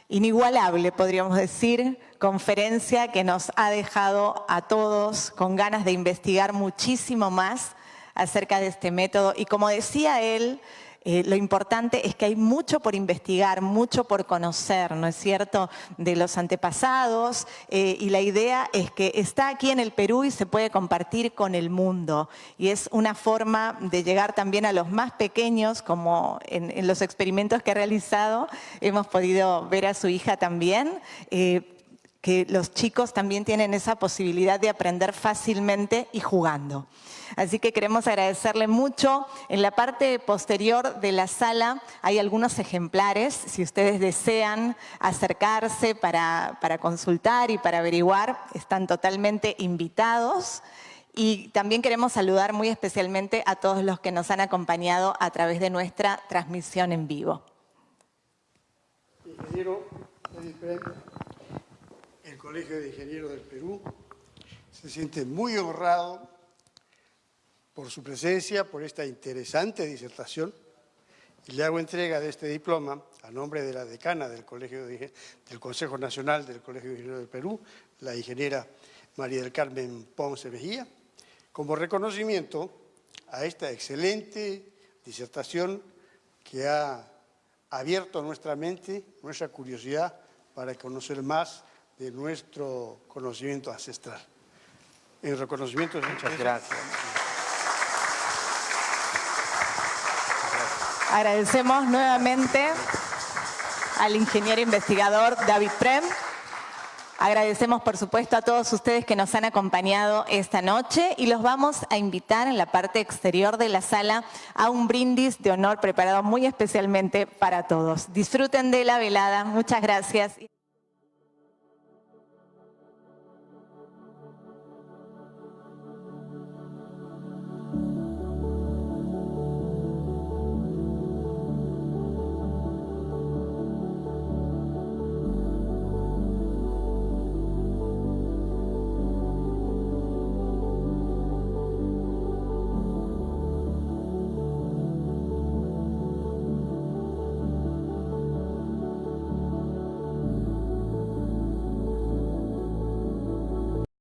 inigualable, podríamos decir, conferencia que nos ha dejado a todos con ganas de investigar muchísimo más acerca de este método. Y como decía él, lo importante es que hay mucho por investigar, mucho por conocer, ¿no es cierto?, de los antepasados, y la idea es que está aquí en el Perú y se puede compartir con el mundo. Y es una forma de llegar también a los más pequeños, como en los experimentos que ha realizado, hemos podido ver a su hija también, que los chicos también tienen esa posibilidad de aprender fácilmente y jugando. Así que queremos agradecerle mucho. En la parte posterior de la sala hay algunos ejemplares, si ustedes desean acercarse para consultar y para averiguar, están totalmente invitados. Y también queremos saludar muy especialmente a todos los que nos han acompañado a través de nuestra transmisión en vivo. Ingeniero David Prem, el Colegio de Ingenieros del Perú se siente muy honrado por su presencia, por esta interesante disertación, y le hago entrega de este diploma a nombre de la decana del Consejo Nacional del Colegio de Ingenieros del Perú, la ingeniera María del Carmen Ponce Mejía, como reconocimiento a esta excelente disertación que ha abierto nuestra mente, nuestra curiosidad para conocer más de nuestro conocimiento ancestral. En reconocimiento... Muchas gracias. Agradecemos nuevamente al ingeniero investigador David Prem. Agradecemos, por supuesto, a todos ustedes que nos han acompañado esta noche y los vamos a invitar en la parte exterior de la sala a un brindis de honor preparado muy especialmente para todos. Disfruten de la velada. Muchas gracias.